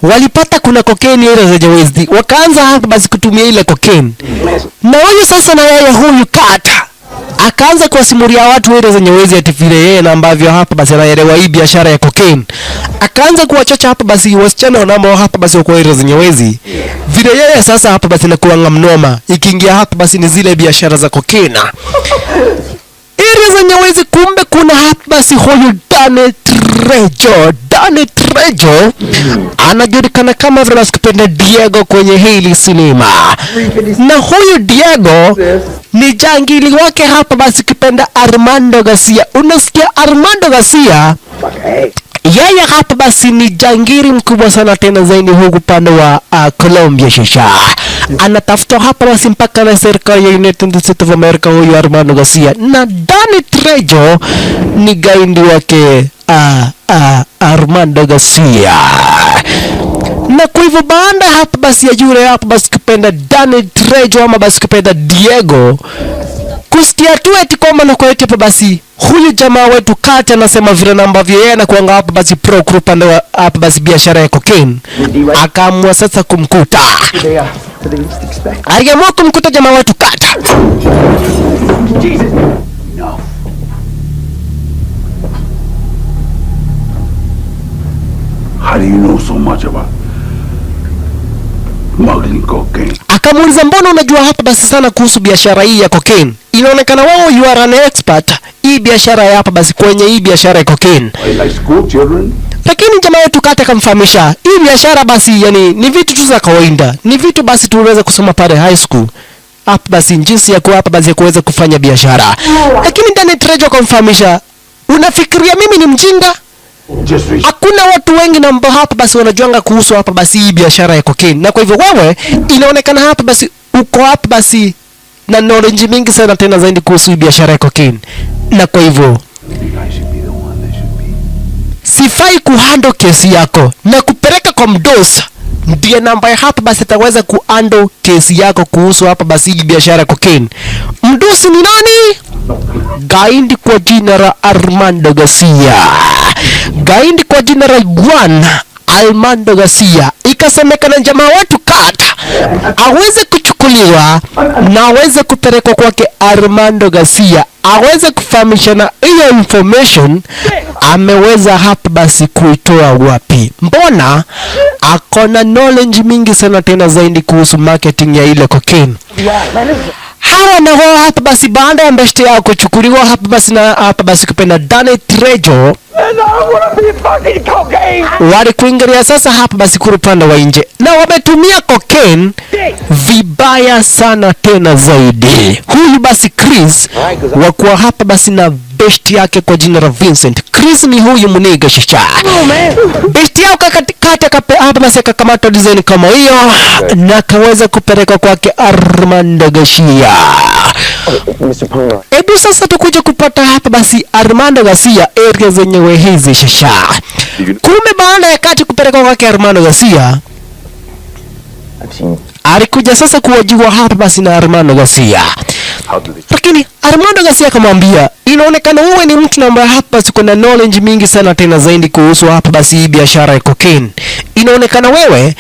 walipata kuna cocaine ile za West, wakaanza hapa basi kutumia ile cocaine. Na huyu sasa na yeye huyu kata akaanza kuwasimulia watu ile zenye wezi ati vile yeye na ambavyo hapa basi anaelewa hii biashara ya cocaine. Akaanza kuwachocha hapa basi wasichana wanao hapa basi kwa ile zenye wezi. Vile yeye sasa hapa basi nakuanga mnoma. Ikiingia hapa basi ni zile biashara za cocaine. Ile zenye wezi kumbe kuna hapa basi huyu Danny Trejo. Danny Trejo anajulikana kama vile sikupenda Diego kwenye hili sinema, na huyu Diego ni jangili wake hapa basi kipenda Armando Garcia. Unasikia Armando Garcia? Yeye hapa basi ni jangiri mkubwa sana tena zaidi huku pande wa Colombia shasha. Anatafutwa hapa basi mpaka na serikali ya United States of America huyu Armando Garcia. Na Danny Trejo ni gaindi wake Armando Garcia. Na kwa hivyo baada hapa basi ya yule hapa basi kipenda Danny Trejo ama basi kipenda Diego kusikia tu eti kwamba na kwa eti hapa basi huyu jamaa wetu Kati anasema vile na ambavyo yeye anakuanga hapa basi pro group pande wa hapa basi biashara ya cocaine, akaamua sasa kumkuta. Aliamua kumkuta jamaa wetu Kati. No. How do you know so much about smuggling cocaine? Akamuuliza mbona unajua hapa basi sana kuhusu biashara hii ya cocaine? Inaonekana wao you are an expert hii biashara ya hapa basi kwenye hii biashara ya cocaine. Like school children? Lakini jamaa wetu Kati akamfahamisha hii biashara basi yani ni vitu tu za kawaida. Ni vitu basi tuweza kusoma pale high school. Hapa basi jinsi ya hapa basi kuweza kufanya biashara. Lakini Danny Trejo akamfahamisha, unafikiria mimi ni mjinga? Hakuna watu wengi na ambao hapa basi wanajuanga kuhusu hapa basi hii biashara ya cocaine. Na kwa hivyo wewe inaonekana hapa basi uko hapa basi na knowledge mingi sana tena zaidi kuhusu hii biashara ya cocaine. Na kwa hivyo sifai kuhandle kesi yako na kupeleka kwa mdosi. Ndiye namba hapa basi ataweza kuhandle kesi yako kuhusu hapa basi hii biashara ya cocaine. Mdosi ni nani? Gaindi kwa jina la Armando Garcia. Gaindi kwa jina la Juan Armando Garcia. Ikasemekana jamaa wetu Kata aweze kuchukuliwa na aweze kupelekwa kwake Armando Garcia, aweze kufahamishana hiyo information ameweza hapa basi kuitoa wapi. Mbona akona knowledge mingi sana tena zaidi kuhusu marketing ya ile cocaine. Hawa na wao hapa basi baada ya mbeshte yao kuchukuliwa hapa basi na hapa basi kupenda Danny Trejo walikuingilia sasa hapa basi kurupanda wa nje na wametumia cocaine vibaya sana tena zaidi. Huyu basi Chris wakuwa hapa basi na besti yake kwa jina la Vincent. Chris ni huyu muniga shisha. Besti yao Kati hapa basi akakamata design kama hiyo na kaweza kupeleka kwake Armando Garcia. Ebu sasa tukuje kupata hapa basi Armando Garcia area zenyewe hizi shisha. Kumbe baada ya Kati kupeleka kwake Armando Garcia, alikuja sasa kuwajiwa hapa basi na Armando Garcia. Lakini Armando Garcia akamwambia, inaonekana wewe ni mtu ambaye hapa basi kuna knowledge mingi sana tena zaidi kuhusu hapa basi hii biashara ya cocaine. Inaonekana wewe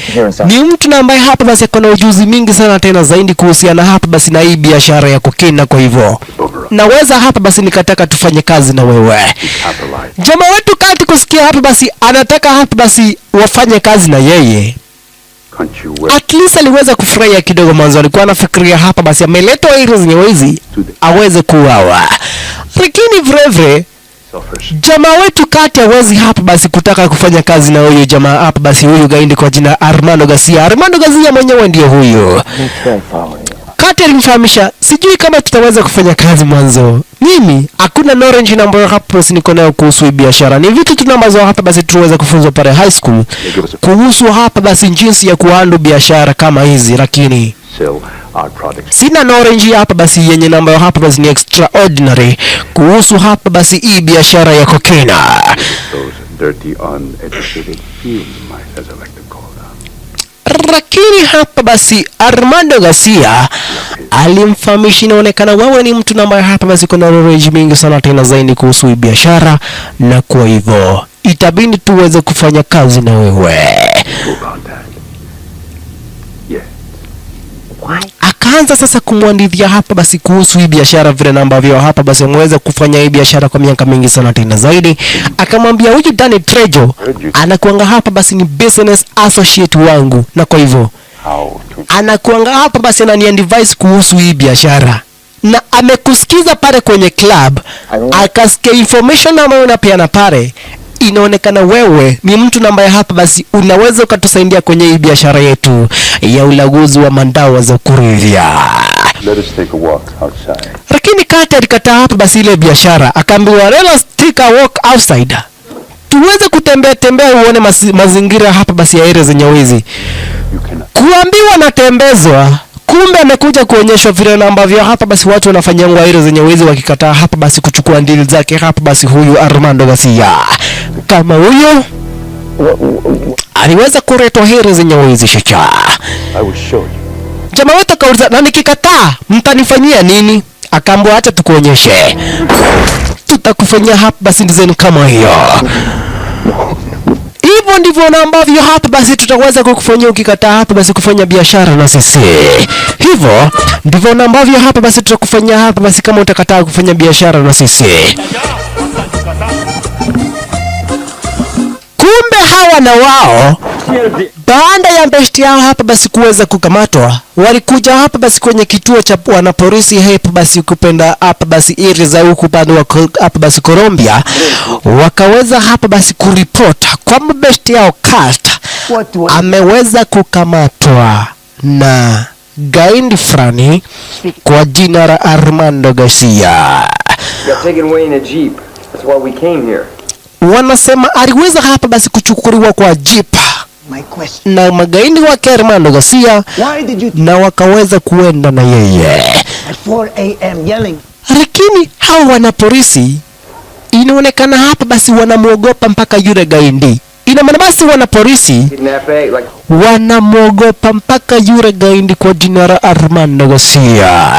ni mtu ambaye hapa basi kuna ujuzi mingi sana tena zaidi kuhusiana hapa basi na hii biashara ya cocaine, na kwa hivyo naweza hapa basi nikataka tufanye kazi na wewe. Jamaa wetu Kati kusikia hapa basi anataka hapa basi wafanye kazi na yeye. At least aliweza kufurahia kidogo mwanzo. Alikuwa anafikiria hapa basi ameletwa hizo zenyewe aweze kuuawa. Lakini vrevre jamaa wetu Kati hawezi hapa basi kutaka kufanya kazi na huyu jamaa hapa basi huyu gaindi kwa jina Armando Garcia. Armando Garcia mwenyewe ndiye huyu. Kati alimfahamisha, sijui kama tutaweza kufanya kazi mwanzo. Mimi hakuna knowledge ambayo hapa basi niko nayo kuhusu biashara. Ni vitu tunambazo hapa basi tuweza kufunzwa pale high school kuhusu hapa basi jinsi ya kuhandle biashara kama hizi, lakini sina knowledge hapa basi yenye ambayo hapa basi ni extraordinary kuhusu hapa basi hii biashara ya cocaine. Lakini hapa basi Armando Garcia alimfahamisha, inaonekana wewe ni mtu ambaye hapa basi kuna knowledge mingi sana tena zaidi kuhusu hii biashara, na kwa hivyo itabidi tuweze kufanya kazi na wewe. Akaanza sasa kumwandithia hapa basi kuhusu hii biashara vile ambavyo hapa basi ameweza kufanya hii biashara kwa miaka mingi sana tena zaidi. Akamwambia huyu Danny Trejo anakuanga hapa basi ni business associate wangu, na kwa hivyo anakuanga hapa basi ananiadvise kuhusu hii biashara, na amekusikiza pale kwenye club akasikia information ambayo unapeana pale inaonekana wewe ni mtu ambaye hapa basi unaweza ukatusaidia kwenye hii biashara yetu ya ulaguzi wa mandawa za kulevya. Let us take a walk outside. Lakini Kate alikataa hapa basi ile biashara, akaambiwa let us take a walk outside, tuweze kutembea uone mazingira hapa basi ya area zenye wizi. Kuambiwa natembezwa, kumbe amekuja kuonyeshwa vile ambavyo hapa basi watu wanafanya ngwairo zenye wizi, wakikataa hapa basi kuchukua ndili zake hapa basi huyu Armando Garcia. Kama huyo aliweza kuretwa heri zenye wizi shaka. I will show you. Jamaa wetu akauliza, na nikikataa mtanifanyia nini? Akaambiwa acha tukuonyeshe. Tutakufanyia hapa basi design kama hiyo. Hivyo ndivyo na ambavyo hapa basi tutaweza kukufanyia ukikataa hapa basi kufanya biashara na sisi. Hivyo ndivyo na ambavyo hapa basi tutakufanyia hapa basi kama utakataa kufanya biashara na sisi. Kumbe hawa na wao baada ya besti yao hapa basi kuweza kukamatwa, walikuja hapa basi kwenye kituo cha wanapolisi hapa basi kupenda hapa basi area za huku pande wa hapa basi Colombia, wakaweza hapa basi kuripota kwamba besti yao Kurt ameweza kukamatwa na gaindi fulani kwa jina la Armando Garcia. Got taken away in a jeep. That's why we came here. Wanasema aliweza hapa basi kuchukuliwa kwa jeep na magaidi wa Armando Garcia na wakaweza kuenda na yeye. Lakini hao wanapolisi inaonekana hapa basi wanamuogopa mpaka yule gaidi. Ina maana basi wanapolisi wanamuogopa mpaka yule gaidi kwa jina la Armando Garcia.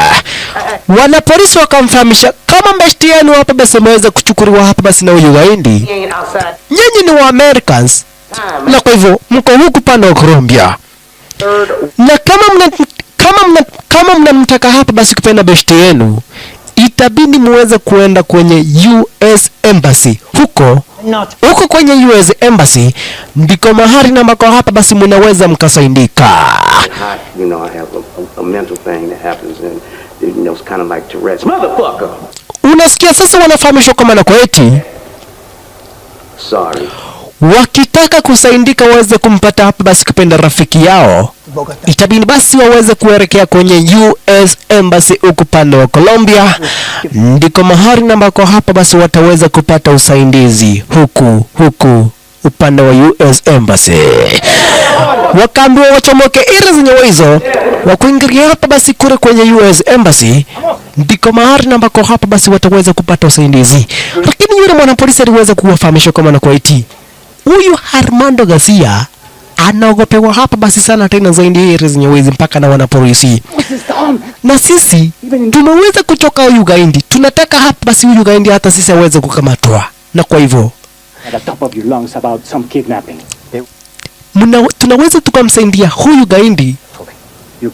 Wanapolisi wakamfahamisha kama besti yenu hapa basi ameweza kuchukuliwa hapa basi na huyu gaidi, nyinyi ni wa Americans na kwa hivyo mko huku pande wa Colombia, na kama mnamtaka hapa basi kupenda besti yenu, itabidi muweze kuenda kwenye US Embassy. Huko kwenye US Embassy ndiko mahali na mbako hapa basi mnaweza mkasaidika. You know, I have a mental thing that happens and you know, it's kind of like Tourette's. Motherfucker! Unasikia sasa wanafahamishwa kama na kweti. Sorry. Wakitaka kusaidika waweze kumpata hapa basi kupenda rafiki yao, itabidi basi waweze kuelekea kwenye US Embassy huko pande wa Colombia, ndiko mahali na mbako hapa basi wataweza kupata usaidizi huku upande wa US Embassy. Wakaambiwa wachomoke ila zenye hizo wa kuingilia hapa basi kule kwenye US Embassy, ndiko mahali na mbako hapa basi wataweza kupata usaidizi. Lakini yule mwanapolisi aliweza kuwafahamisha kama na kwaiti huyu Armando Garcia anaogopewa hapa basi sana tena zaidi ya zenye wizi mpaka na wanapolisi. Na sisi tumeweza kutoka huyu gaindi, tunataka hapa basi huyu gaindi hata sisi aweze kukamatwa. Na kwa hivyo tunaweza tukamsaidia huyu gaindi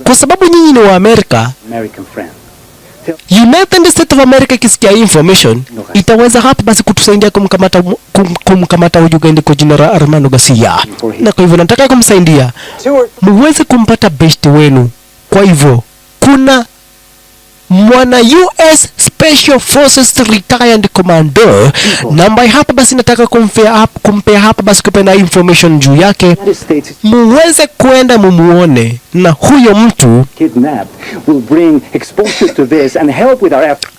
kwa sababu nyinyi ni wa Amerika. United States of America ikisikia information itaweza hapa basi kutusaidia kumkamata huyu gaindi kwa jina la Armando Garcia. Na kwa hivyo nataka kumsaidia muweze kumpata best wenu. Kwa hivyo kuna mwana US Special Forces retired commando namba hapa basi nataka kumpea hapa basi kupenda information juu yake, muweze kuenda mumuone, na huyo mtu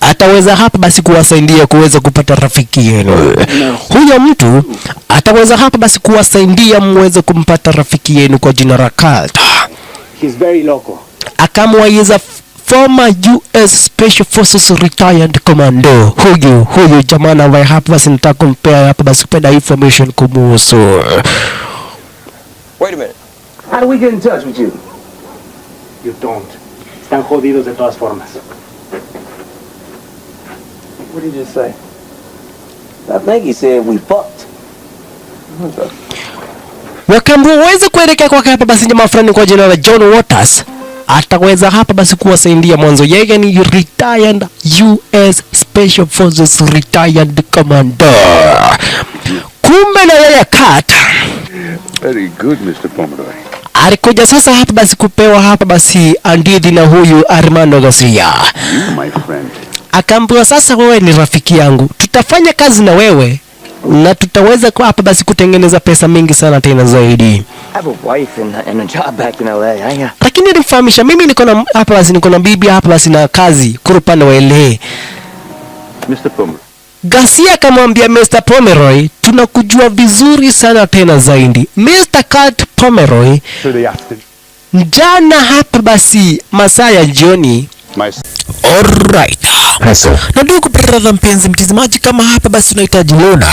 ataweza hapa basi kuwasaidia kuweza kupata rafiki yenu. Huyo mtu ataweza hapa basi kuwasaidia muweze kumpata rafiki yenu kwa jina la Kurt. Akamwaiza former US Special Forces retired commando. Huyu jamaa ambaye hapa basi nataka kumpea hapa basi kupenda information kumuhusu. Wait a minute. How do we get in touch with you? You don't. Están jodidos de todas formas. What did you just say? I think he said we fucked. Wakambu waweze kuelekea kwa hapa basi jamaa fulani kwa jina la John Waters. Ataweza hapa basi kuwasaidia mwanzo. Yeye ni retired US Special Forces retired commando. Kumbe na yeye Kurt. Very good, Mr. Pomeroy. Alikuja sasa hapa basi kupewa hapa basi andidi na huyu Armando Garcia. My friend. Akaambiwa sasa wewe ni rafiki yangu, tutafanya kazi na wewe na tutaweza kwa hapa basi kutengeneza pesa mingi sana tena zaidi. I have a wife and a job back in LA. Lakini nilifahamisha mimi niko na hapa basi niko na bibi hapa basi na kazi kwa upande wa LA. Mr. Pomeroy. Garcia akamwambia Mr. Pomeroy, tunakujua vizuri sana tena zaidi. Mr. Kurt Pomeroy, jana hapa basi masaa ya jioni. Alright. Na ndugu brother mpenzi mtazamaji, kama hapa basi unahitaji loan,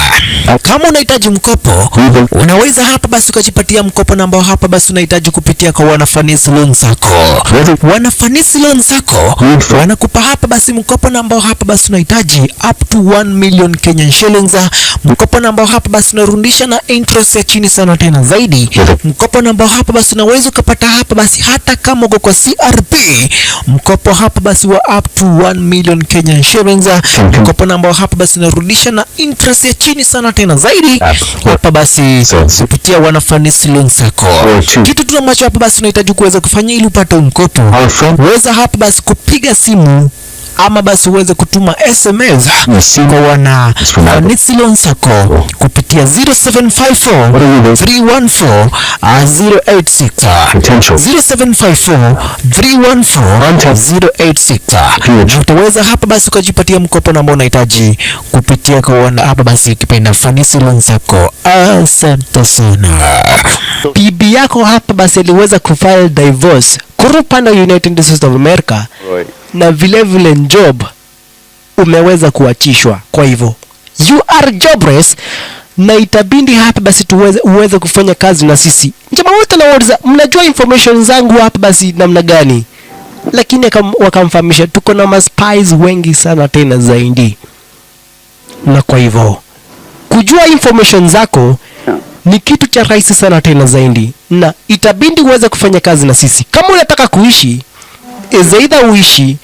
kama unahitaji mkopo, unaweza hapa basi ukajipatia mkopo ambao hapa basi unahitaji kupitia kwa Wanafanisi Loan Sacco. Wanafanisi Loan Sacco wanakupa hapa basi mkopo ambao hapa basi unahitaji up to 1 million Kenyan shillings. Mkopo ambao hapa basi unarudisha na interest ya chini sana tena zaidi. Mkopo ambao hapa basi unaweza kupata hapa basi hata kama uko kwa CRP. Mkopo hapa basi wa up to 1 million Kenyan shillings. Mkopo ambao hapa basi unarudisha na interest ya chini sana tena zaidi. Hapa basi kupitia Wanafanisi Loan Sacco. Kitu tu ambacho hapa basi unahitaji kuweza kufanya ili upate mkopo, uweza hapa basi kupiga simu ama basi uweze kutuma SMS kwa Wanafanisi Loan Sacco kupitia 0754 314 086 0754 utaweza hapa basi ukajipatia mkopo ambao unahitaji kupitia kwa hapa basi ukipenda Fanisi Loan Sacco. Asante sana. Bibi yako hapa basi aliweza kufile divorce kurupanda United States of America, na vile job umeweza kuachishwa. Kwa hivyo you are jobless na itabindi hapa basi uweze kufanya kazi na sisi. Jamaa wote na wauliza, mnajua information zangu hapa basi namna gani? Lakini wakamfahamisha tuko na spies wengi sana tena zaidi. Na kwa hivyo kujua information zako ni kitu cha rahisi sana tena zaidi, na itabindi uweze kufanya kazi na sisi. Kama unataka kuishi, either uishi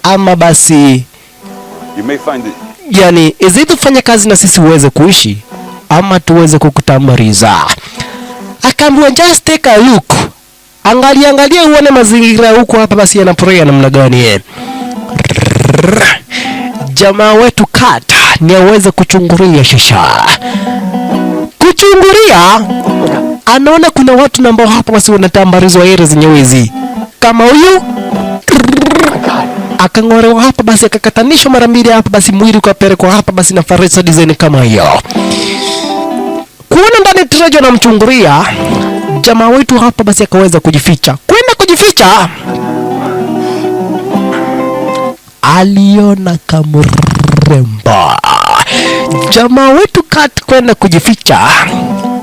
ama basi yani either ufanye kazi na sisi uweze kuishi ama tuweze kukutambariza. Akaambiwa just take a look, angalia uone mazingira huko hapa basi yanaporea namna gani. Jamaa wetu Kata ni aweze kuchungulia shisha. Kuchungulia anaona kuna watu ambao hapa basi wanatambarizwa area zenye wizi. Kama huyu akangorewa hapa basi akakatanishwa mara mbili hapa basi mwili kwa pelekwa hapa basi na faresa design kama hiyo. Kuona ndani trejo na mchungulia, jamaa wetu hapa basi akaweza kujificha. Kwenda kujificha, aliona kamrembo. Jamaa wetu kwenda kujificha,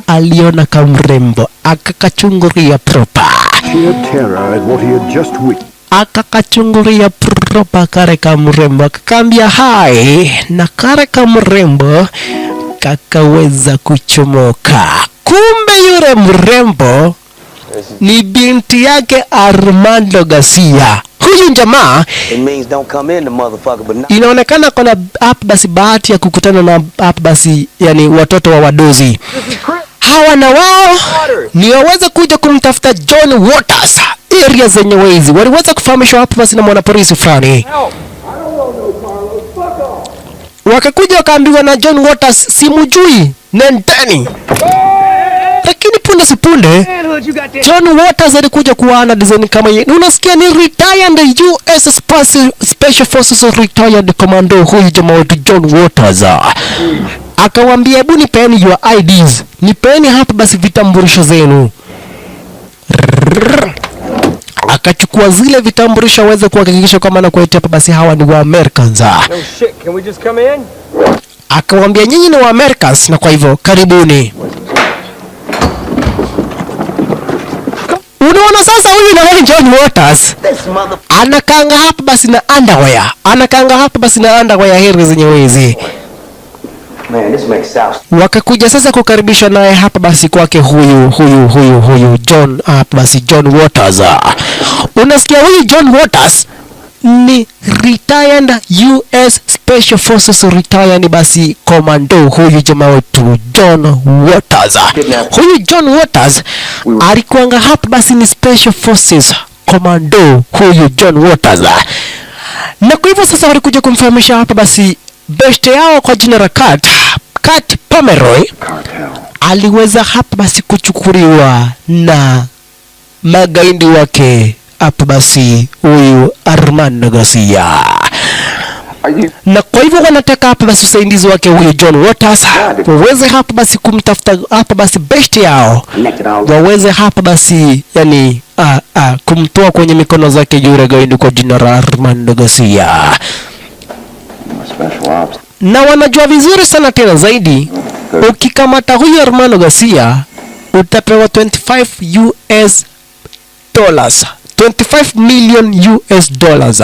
aliona kamrembo, akakachungulia proper. Akakachungulia proper kare kamrembo, akakambia hai, na kare kamrembo kakaweza kuchomoka. Kumbe yule mrembo ni binti yake Armando Garcia. Huyu jamaa inaonekana kuna hapa basi bahati ya kukutana na hapa basi yani watoto wa wadozi. Hawa na wao ni waweza kuja kumtafuta John Waters area zenye wezi. Waliweza kufahamishwa hapa basi na mwanapolisi fulani. Wakakuja wakaambiwa na John Waters, simujui nendeni. Lakini punde sipunde John Waters alikuja kuana design kama yeye. Unasikia ni retired US Special Forces retired commando huyu jamaa wetu John Waters. Akawaambia hebu nipeni your IDs. Nipeni hapa basi vitambulisho zenu. Akachukua zile vitambulisho aweze kuhakikisha kama na kuetea hapa basi hawa ni wa Americans. No shit, can we just come in? Akawaambia nyinyi ni wa Americans na kwa hivyo karibuni. Unaona sasa huyu na John Waters anakanga hapa basi na underwear. Anakanga hapa basi na underwear heri zenye wezi. Man, this makes sense. Wakakuja sasa kukaribisha naye hapa basi kwake huyu John hapa basi John Waters. Unasikia huyu John Waters ni retired US Special Forces retired basi commando huyu jamaa wetu John Waters. Huyu John Waters alikuanga hapa basi ni Special Forces commando huyu John Waters. Na kwa hivyo sasa walikuja kumfahamisha hapa basi beste yao kwa jina la Kat Pomeroy aliweza hapa basi kuchukuliwa na magaidi wake hapa basi huyu Armando Garcia, na kwa hivyo wanataka hapa basi usaidizi wake huyu John Waters waweze hapa basi kumtafuta hapa basi best yao, waweze hapa basi yani kumtoa kwenye mikono zake yule gaidi kwa jina la Armando Garcia. Na wanajua vizuri sana tena zaidi, ukikamata huyu Armando Garcia utapewa 25 US dollars, 25 million US dollars.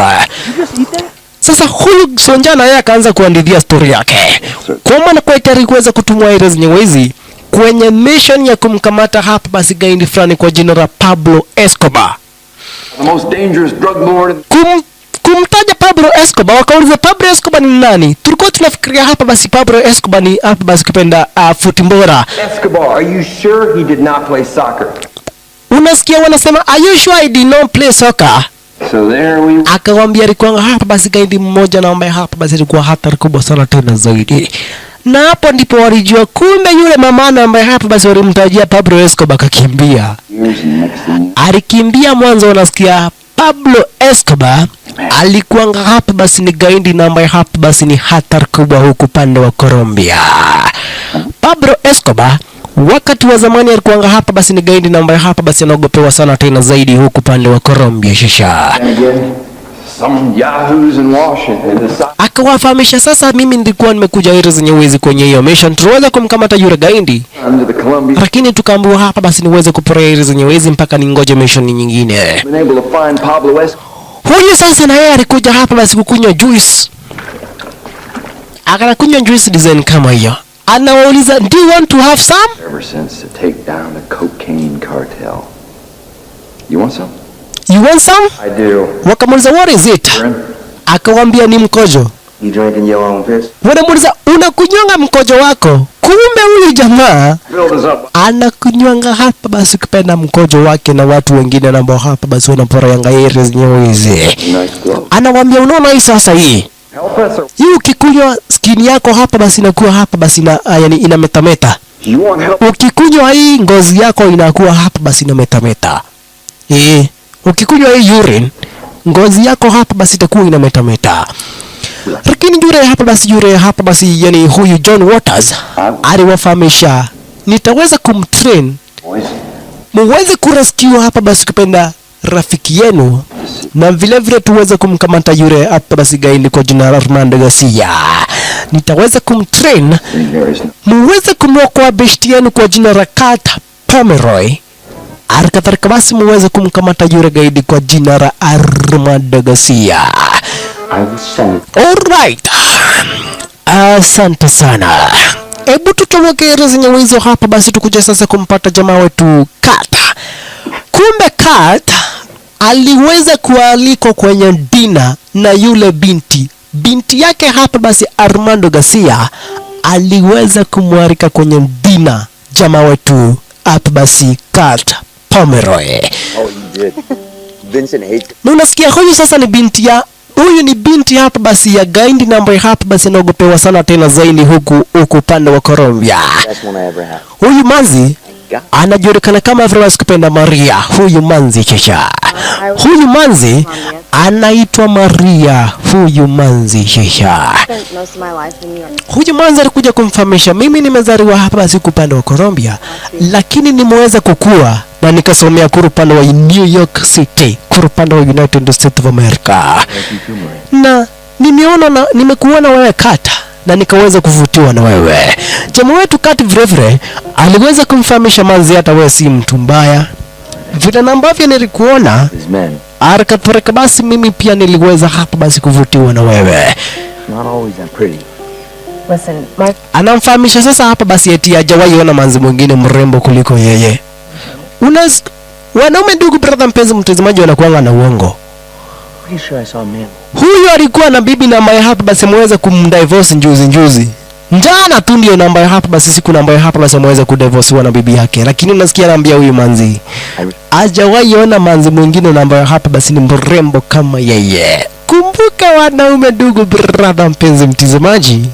Sasa huyu Sonjana yeye akaanza kuandithia story yake kwa maana kwa tayari kuweza kutumwa ile zenyewe hizi kwenye mission ya kumkamata hapa basi gaidi fulani kwa jina la Pablo Escobar. The most dangerous drug lord. Kumtaja Pablo Escobar, wakauliza Pablo Escobar ni nani? Tulikuwa tunafikiria hapa basi Pablo Escobar ni hapa basi kipenda futimbora. Escobar, are you sure he did not play soccer? Unasikia wanasema are you sure he did not play soccer? So there we Akawambia alikuwa hapa basi gaidi mmoja na ambaye hapa basi alikuwa hatari kubwa sana tena zaidi. Na hapo ndipo walijua kumbe yule mamana ambaye hapa basi walimtajia Pablo Escobar kakimbia. Alikimbia mwanzo, unasikia Pablo Escobar alikuwa hapa basi ni gaidi na ambaye hapa basi ni hatari kubwa huku pande wa Colombia. Pablo Escobar wakati wa zamani alikuwa hapa basi ni gaidi na ambaye hapa basi anaogopewa sana tena zaidi huku pande wa Colombia shisha. some yahoos in Washington Akawafahamisha sasa mimi nilikuwa nimekuja ile zenye uwezi kwenye hiyo mission, tuweza kumkamata yule gaidi. Lakini tukaambiwa hapa basi niweze kuporea ile zenye uwezi mpaka ningoje mission nyingine. Huyu sasa na yeye alikuja hapa basi kukunywa juice. Akanakunywa juice design kama hiyo. Anawauliza, do you want to have some? ever since to take down the cocaine cartel. You want some? You want some? I do. Wakamuuliza, what is it? Akawambia ni mkojo. You drinking your own piss? Wanamuuliza, unakunywanga mkojo wako? Kumbe huyu jamaa anakunywanga hapa basi kupenda mkojo wake na watu wengine na ambao hapa basi wanaporayanga area zenyewe hizi. Anawambia, unaona hii sasa hii? Hii ukikunywa skin yako hapa basi inakuwa hapa basi na yani inametameta. Ukikunywa hii ngozi yako inakuwa hapa basi inametameta. Ukikunywa hii urine ngozi yako hapa basi itakuwa inametameta. Lakini yule hapa basi yani huyu John Waters aliwafahamisha, nitaweza kumtrain muweze kurescue hapa basi kupenda rafiki yenu na vile vile tuweze kumkamata yule hapa basi gaidi kwa jina la Armando Garcia. Nitaweza kumtrain muweze kumwokoa besti yenu kwa jina la Kat Pomeroy. Alikadhalika basi muweze kumkamata yule gaidi kwa jina la Armando Garcia. Alright. Asante sana. Ebu tuchomoke ile zenye hizo hapa basi tukuje sasa kumpata jamaa wetu Kat. Kumbe Kat aliweza kualikwa kwenye dina na yule binti yake hapa basi Armando Garcia aliweza kumwalika kwenye dina jamaa wetu hapa basi Kat Pomeroy. Oh, he did. Vincent hates. Unasikia huyu sasa ni binti hapa basi ya gaidi na ambaye hapa basi anaogopewa sana tena zaidi huku pande wa Colombia. Huyu manzi anajulikana kama vile kupenda Maria. Huyu manzi chesha. Huyu manzi anaitwa Maria. Huyu manzi chesha. Huyu manzi alikuja kumfahamisha, mimi nimezaliwa hapa basi upande wa Colombia, lakini nimeweza kukua na nikasomea upande wa New York City, upande wa United States of America. Na nimekuona wewe Kat na nikaweza kuvutiwa na wewe. Jamaa wetu Kat vile aliweza kumfahamisha manzi, hata wewe si mtu mbaya. Vile ambavyo nilikuona arakatwareka basi mimi pia niliweza hapa basi kuvutiwa na wewe. Not always that pretty. Listen, Anamfahamisha sasa hapa basi eti hajawahi ona manzi mwingine mrembo kuliko yeye. Wanaume ndugu brother mpenzi mtazamaji wanakuanga na uongo. Pretty sure I saw a man. Huyu alikuwa na bibi na ambaye hapa basi mweza kumdivorce njuzi. Njana tu ndio namba ya hapa basi siku namba ya hapa basi mweza kudivorce na bibi yake. Lakini nasikia anambia huyu manzi hajawahi ona manzi mwingine namba ya hapa basi ni mrembo kama yeye. Kumbuka wanaume ndugu brother mpenzi mtazamaji,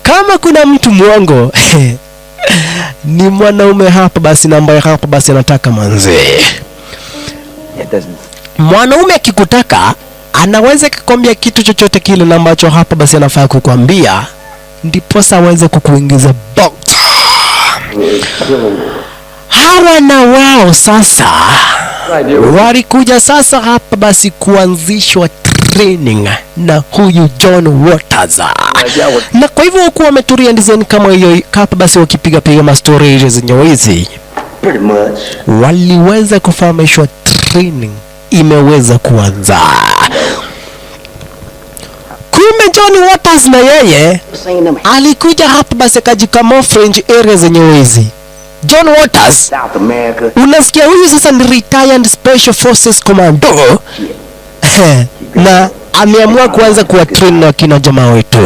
Kama kuna mtu mwongo ni mwanaume hapa basi, na ambaye hapa basi anataka manze. Mwanaume akikutaka anaweza kukwambia kitu chochote kile na ambacho hapa basi anafaa kukwambia, ndipo sasa aweze kukuingiza box. Hawa na wao sasa walikuja sasa hapa basi kuanzishwa training na huyu John Waters, na kwa hivyo wakuwa wameturia design kama hiyo hapa basi, wakipiga ma stories zenye hizi waliweza kufahamishwa training imeweza kuanza. Kumbe John Waters na yeye alikuja hapa basi kajikamo French area zenye hizi. John Waters, unasikia huyu sasa ni retired Special Forces Commando na ameamua kuanza kuwa train na kina jamaa wetu.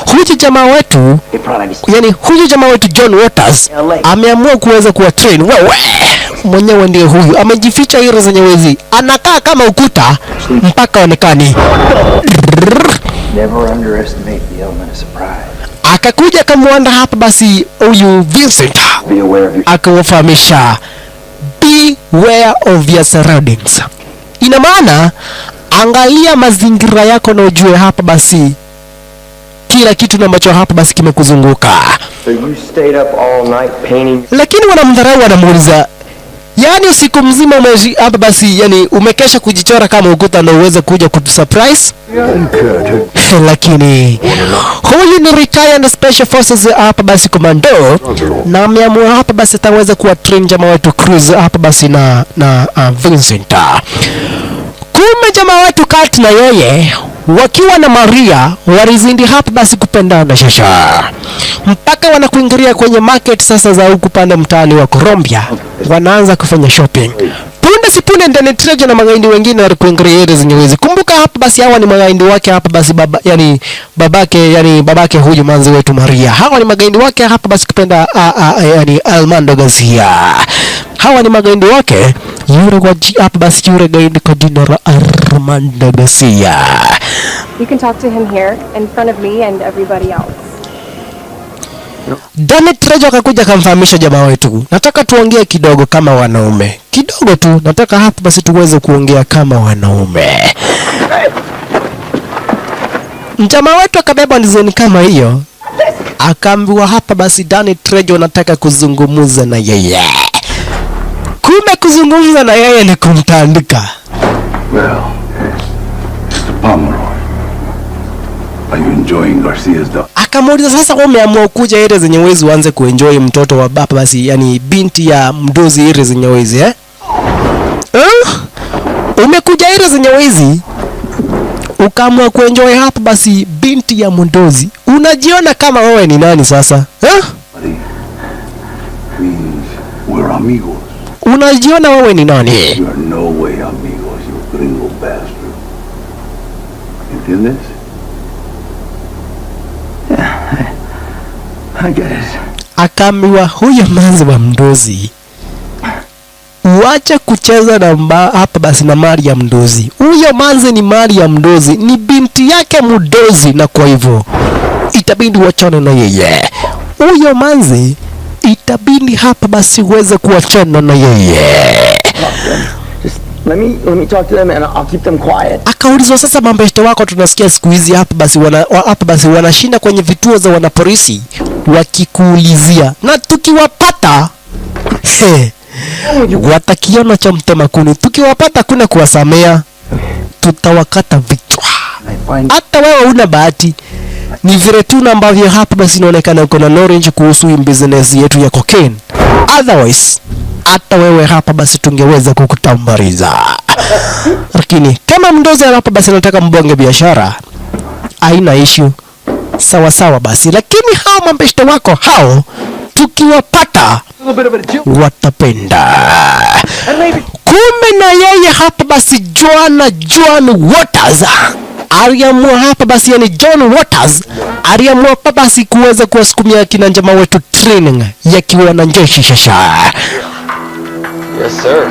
Huyu jamaa wetu, yani huyu jamaa wetu John Waters ameamua kuweza kuwa train. Wewe mwenyewe ndiye huyu, amejificha hilo zenye wezi, anakaa kama ukuta mpaka onekani. Never underestimate the element of surprise. Akakuja kamwanda hapa basi huyu Vincent, akawafahamisha beware of your surroundings. Ina maana angalia mazingira yako na ujue hapa basi kila kitu ambacho hapa basi kimekuzunguka. So you stayed up all night painting. Lakini wanamdharau, wanamuuliza, yani usiku mzima hapa basi, yani umekesha kujichora kama ukuta ndio uweze kuja kutusurprise? Lakini huyu ni retired Special Forces hapa basi Commando, na ameamua hapa basi ataweza kuwa train jamaa wetu Cruz hapa basi na Vincent. Kumbe jamaa wetu Kurt na yeye wakiwa na Maria walizindi hapa basi kupendana shasha, mpaka wanakuingilia kwenye market sasa za huku pande mtaani wa Colombia, wanaanza kufanya shopping. Punde si punde ndani Trejo na magaindi wengine walikuingilia ile zenye hizi. Kumbuka hapa basi hawa ni magaindi wake hapa basi babake huyu manzi wetu Maria. Hawa ni magaindi wake hapa basi kupenda yani Armando Garcia. Hawa ni magaindi wake yule kwa hapa basi yule gaindi kwa jina la Armando Garcia. You can talk to him here in front of me and everybody else. Dani Trejo akakuja kumfahamisha jamaa wetu, nataka tuongee kidogo kama wanaume. Kidogo tu, nataka hapa basi tuweze kuongea kama wanaume. Jamaa wetu akabeba ndizeni kama hiyo, akaambiwa hapa basi Dani Trejo nataka kuzungumza na yeye. Kumbe kuzungumza na yeye ni kumtandika. Well, Mr. Pomeroy, are you enjoying Garcia's dog? Akamuuliza, sasa umeamua kuja ile zenye wezi uanze kuenjoy mtoto wa baba basi, yani binti ya mdozi ile zenye wezi umekuja ile zenye wezi ukaamua kuenjoy hapa basi binti ya mdozi, unajiona kama wewe ni nani sasa? We're amigos. Unajiona wewe ni nani? You are no way amigos, you gringo bastard. ¿Entiendes? Yeah, I get it. Akaambiwa huyo manzi wa mdozi, uache kucheza na hapa basi na mali ya mdozi. Huyo manzi ni mali ya mdozi, ni binti yake mdozi, na kwa hivyo itabidi wachane na yeye. Huyo manzi itabidi hapa basi uweze kuachana na yeye. Let me talk to them and I'll keep them quiet. Akaulizwa, sasa mambeshte wako tunasikia siku hizi hapa basi wanashinda kwenye vituo za wanapolisi wakikuulizia, na tukiwapata watakiona cha mtemakuni, tukiwapata kuna kuwasamea, tutawakata vichwa. Hata wewe una bahati, ni vile tu ambavyo hapa basi inaonekana uko na knowledge kuhusu hii business yetu ya cocaine. Otherwise hata wewe hapa basi tungeweza kukutambariza. Lakini kama mdozi hapa basi nataka mbonge biashara, haina issue, sawa sawa basi. Lakini hao mambeshte wako hao tukiwapata watapenda. Kumbe na yeye hapa basi John Waters aliamua hapa basi, yani John Waters aliamua hapa basi kuweza kuwasukumia kina jamaa wetu training ya kiwanajeshi shasha. Yes, sir.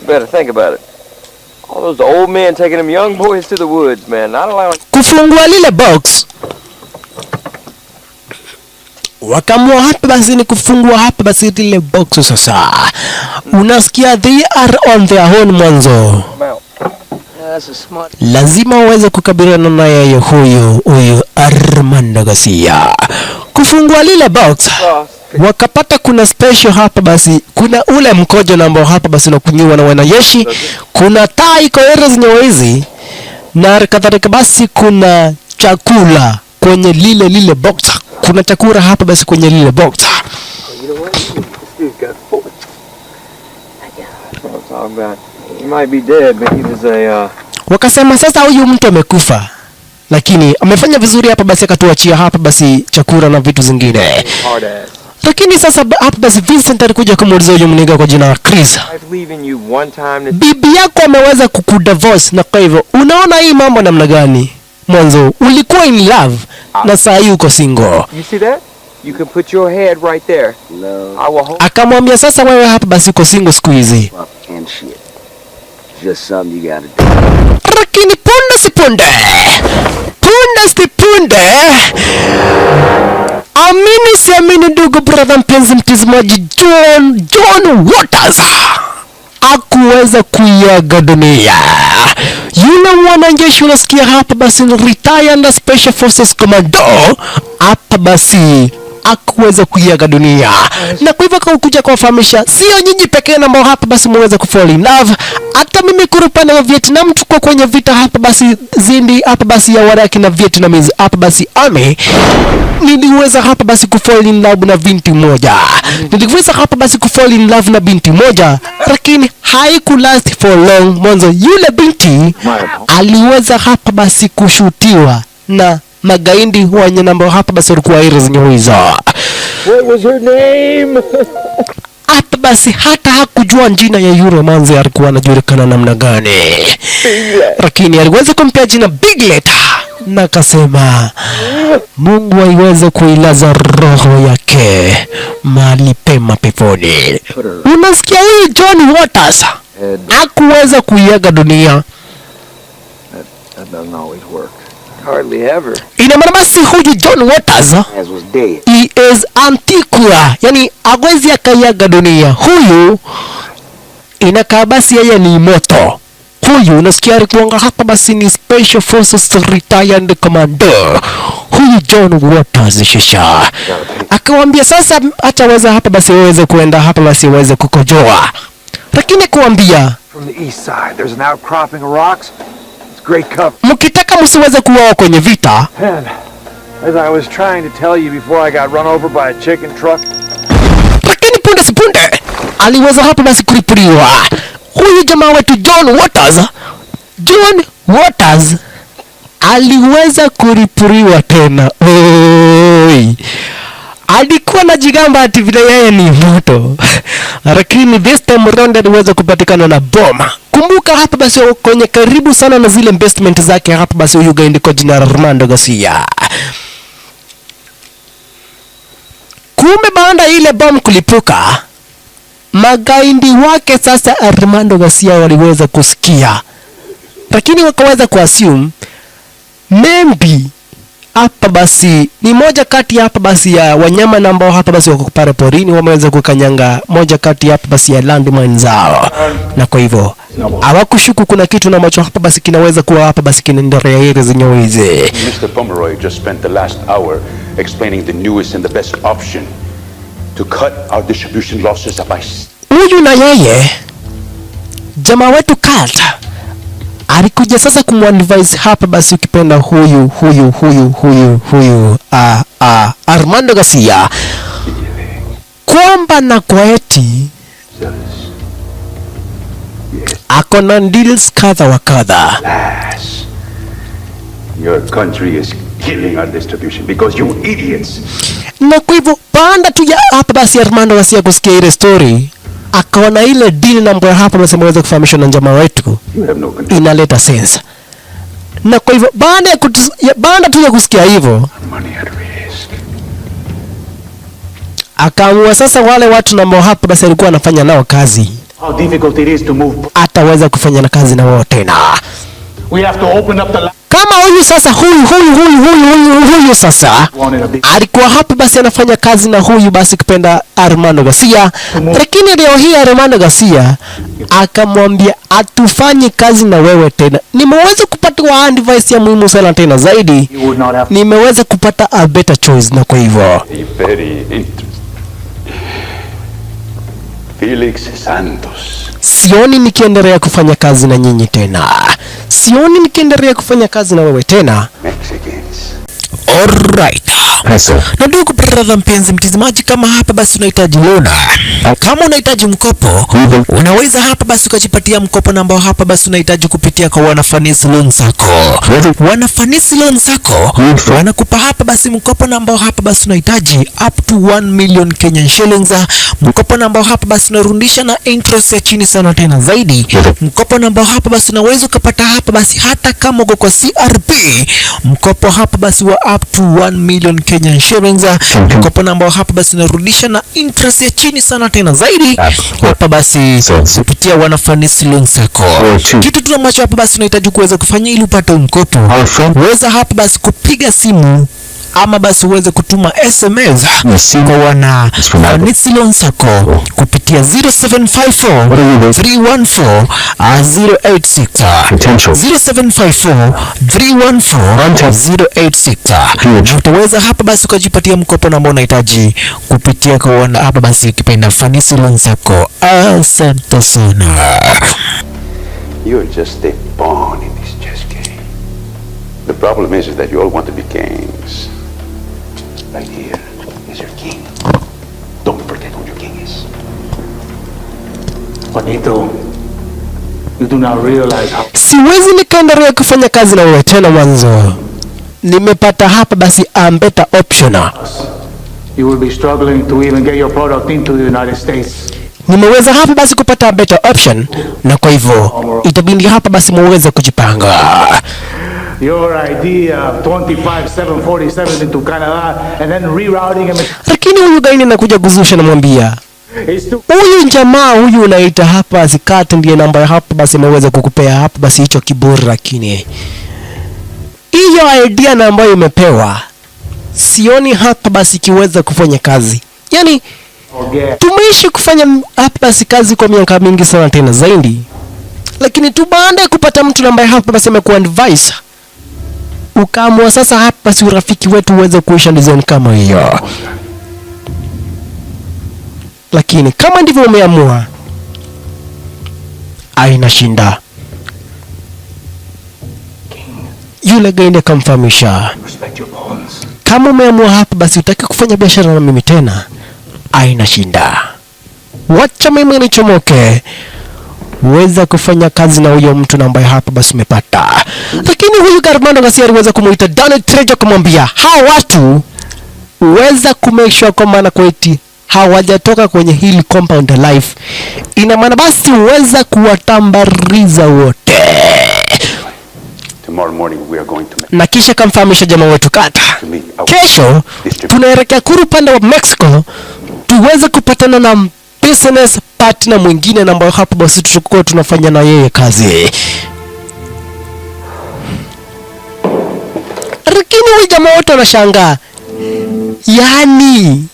You better think about it. All those old men taking them young boys to the woods, man. Not allowing... Kufungua lile box. Wakamua hapa basi ni kufungua hapa basi lile box sasa. Unasikia they are on their own mwanzo. Lazima uweze kukabiliana na yeye huyu Armando Garcia. Kufungua lile box. Wakapata kuna special hapa basi, kuna ule mkojo na ambao hapa basi unakunywa na wanajeshi, kuna taa iko zenyewe na kadhalika basi kuna chakula kwenye lile box. Kuna chakula hapa basi kwenye lile box. Wakasema sasa huyu mtu amekufa, lakini amefanya vizuri hapa basi akatuachia hapa basi chakula na vitu zingine. Lakini sasa hapa basi Vincent alikuja kumuuliza huyu mniga kwa jina la Chris. Bibi yako ameweza kukudivorce na kwa hivyo unaona hii mambo namna gani? Mwanzo ulikuwa in love na saa hii uko single. You see that? You can put your head right there. No. Akamwambia sasa wewe hapa basi uko single siku hizi. Just something you gotta do. Lakini punde si punde. Amini si amini ndugu brother mpenzi mtazamaji, John Waters hakuweza kuiaga dunia. Yule mwanajeshi unasikia hapa basi retired special forces commando hapa basi hakuweza kuiaga dunia. Na kwa hivyo kuja kuwafahamisha sio nyinyi pekee ambao hapa basi mweza kufall in love. Hata mimi kurupana wa Vietnam tuko kwenye vita hapa basi zindi hapa basi ya waraki na Vietnamese hapa basi army. Niliweza hapa basi kufall in love na binti moja. Niliweza hapa basi kufall in love na binti moja, lakini haikulast for long. Mwanzo yule binti aliweza hapa basi kushutiwa na magaindi wenye namba hapa basi walikuwa hilo zenyewe. What was her name? Hapa basi hata hakujua jina ya yule manzi alikuwa anajulikana namna gani. Lakini aliweza kumpea jina Biglet na akasema Mungu aiweze kuilaza roho yake mahali pema peponi. Unasikia huyu John Waters hakuweza kuiaga dunia. That doesn't always work. Hardly ever. Ina maana basi huyu John Waters he is antiqua, yani hawezi akaiaga dunia. Huyu inakaa basi yeye ni moto. Huyu unasikia alikuwa hapa basi ni special forces retired commander. Huyu John Waters shisha akamwambia sasa ataweza hapa basi aweze kuenda hapa basi aweze kukojoa, lakini kuambia From the east side, there's an outcropping of rocks. It's great cover. Mkitaka msiweze kuwa kwenye vita. And as I was trying to tell you before I got run over by a chicken truck. Lakini punde si punde aliweza hapa basi kuripuliwa. Huyu jamaa wetu John Waters aliweza kuripuliwa tena. Oi. Alikuwa na jigamba ati vile yeye ni moto. Lakini this time round aliweza kupatikana na boma. Kumbuka hapa basi kwenye karibu sana na zile investment zake hapa basi huyu gaindi kwa jina Armando Garcia. Kumbe baada ile bomb kulipuka, magaindi wake sasa Armando Garcia waliweza kusikia. Lakini wakaweza kuassume maybe hapa basi ni moja kati hapa basi ya wanyama na ambao hapa basi wako pale porini wameweza kukanyanga moja kati hapa basi ya landmine zao, na kwa hivyo hawakushuku kuna kitu na macho hapa basi kinaweza kuwa hapa basi kinaendelea hizi zenyewe hizi. Mr. Pomeroy just spent the last hour explaining the newest and the best option to cut our distribution losses by. Huyu na yeye jamaa wetu Kalt alikuja sasa kumadvise hapa basi ukipenda huyu Armando Garcia kwamba na kwaeti akona deals kadha wa kadha. Your country is killing our distribution because you idiots. Na kwa hivyo baada tu ya hapa basi Armando Garcia kusikia ile story akaona ile deal namba hapa basi mweza kufahamishwa na jamaa wetu inaleta sense. Na kwa hivyo baada tu ya kusikia hivyo akaamua sasa wale watu namba hapa basi alikuwa anafanya nao kazi how difficult it is to move. ataweza kufanya na kazi na wao tena. We have to open up the Kama huyu sasa huyu sasa alikuwa hapa basi anafanya kazi na huyu basi kipenda Armando Garcia, lakini leo hii Armando Garcia akamwambia atufanye kazi na wewe tena. Nimeweza kupata advice ya muhimu sana tena zaidi. Nimeweza kupata a better choice, na kwa hivyo Very interesting. Felix Santos. sioni nikiendelea kufanya kazi na nyinyi tena. Sioni nikiendelea kufanya kazi na wewe tena. Mexicans. Alright. Na ndugu brother mpenzi mtazamaji, kama hapa basi unahitaji loan, kama unahitaji mkopo, unaweza hapa basi ukajipatia mkopo ambao hapa basi unahitaji kupitia kwa Wanafanisi Loan Sacco. Wanafanisi Loan Sacco wanakupa hapa basi mkopo ambao hapa basi unahitaji up to 1 million Kenyan shillings. Mkopo ambao hapa basi unarudisha na interest ya chini sana tena zaidi. Mkopo ambao hapa basi unaweza kupata hapa basi hata kama uko kwa CRP. Mkopo hapa basi wa up to 1 million Kenyan shillings. Mkopo ambao hapa basi unarudisha na interest ya chini sana tena zaidi. Hapa basi kupitia Wanafanisi Loan Sacco. Kitu tu ambacho hapa basi unahitaji kuweza kufanya ili upate mkopo, uweza hapa basi kupiga simu ama basi uweze kutuma SMS kwa Wanafanisi Loan Sacco kupitia 0754 314 086 0754 314 utaweza hapa basi ukajipatia mkopo ambao unahitaji kupitia kwa hapa basi ukipenda Fanisi Loan Sacco. Asante sana. You're just a pawn in this chess game. The problem is that you all want to be kings. Right here is your king. Don't forget who your king is. Juanito, you do not realize how Siwezi nikaendelea kufanya kazi na wewe tena mwanzo. Nimepata hapa basi a better option. you will be struggling to even get your product into the United States. Nimeweza hapa basi kupata a better option, na kwa hivyo itabidi hapa basi muweze kujipanga. Your idea of 25,747 into Canada and then rerouting them. Lakini huyu gaini anakuja kuzusha, namwambia huyu jamaa huyu unaita hapa zikate ndiye namba ya hapa basi ameweza kukupea hapa basi hicho kiburi, lakini hiyo idea na ambayo imepewa sioni hapa basi kiweza kufanya kazi. Yani tumeishi kufanya hapa basi kazi kwa miaka mingi sana tena zaidi, lakini tu baada ya kupata mtu ambaye hapa basi amekuwa advisor, ukaamua sasa hapa basi urafiki wetu uweze kuisha design kama hiyo. Lakini kama ndivyo umeamua, aina shinda. Yule gainde kamfahamisha, kama umeamua hapa basi utaki kufanya biashara na mimi tena, aina shinda. Wacha mimi nichomoke, uweza kufanya kazi na huyo mtu ambaye hapa basi umepata. Lakini huyu Armando Garcia aliweza kumuita Daniel Trejo kumwambia hao watu uweza kumekisha kwa maana kweti hawajatoka kwenye hili compound life. Ina maana basi uweza kuwatambariza wote. Tomorrow morning we are going to Na kisha kamfahamisha jamaa wetu kata, kesho tunaelekea kuru upande wa Mexico tuweze kupatana na business partner mwingine na ambayo hapo basi tutakuwa tunafanya na yeye kazi. Lakini huyu jamaa wote wanashangaa, yani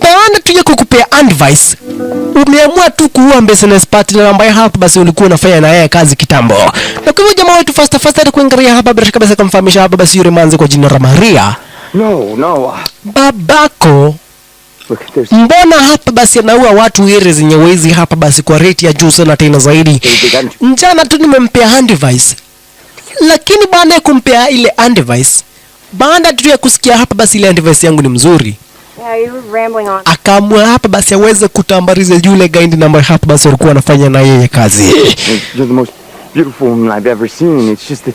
baada tu ya kukupea advice umeamua tu kuua business partner ambaye hapa basi ulikuwa unafanya na yeye kazi kitambo. Na kwa hivyo jamaa wetu fast kuangalia hapa bila kabisa kumfahamisha hapa basi yule manzi kwa jina la Maria. No. Babako mbona hapa basi anaua watu hiri zenye wezi hapa basi kwa rate ya juu sana tena zaidi. Njana tu nimempea advice, lakini baada ya kumpea ile advice, baada tu ya kusikia hapa basi ile advice yangu ni mzuri, akaamua hapa basi aweze kutambariza yule gaindi namba hapa basi alikuwa anafanya na yeye kazi. You're the most beautiful woman I've ever seen. It's just that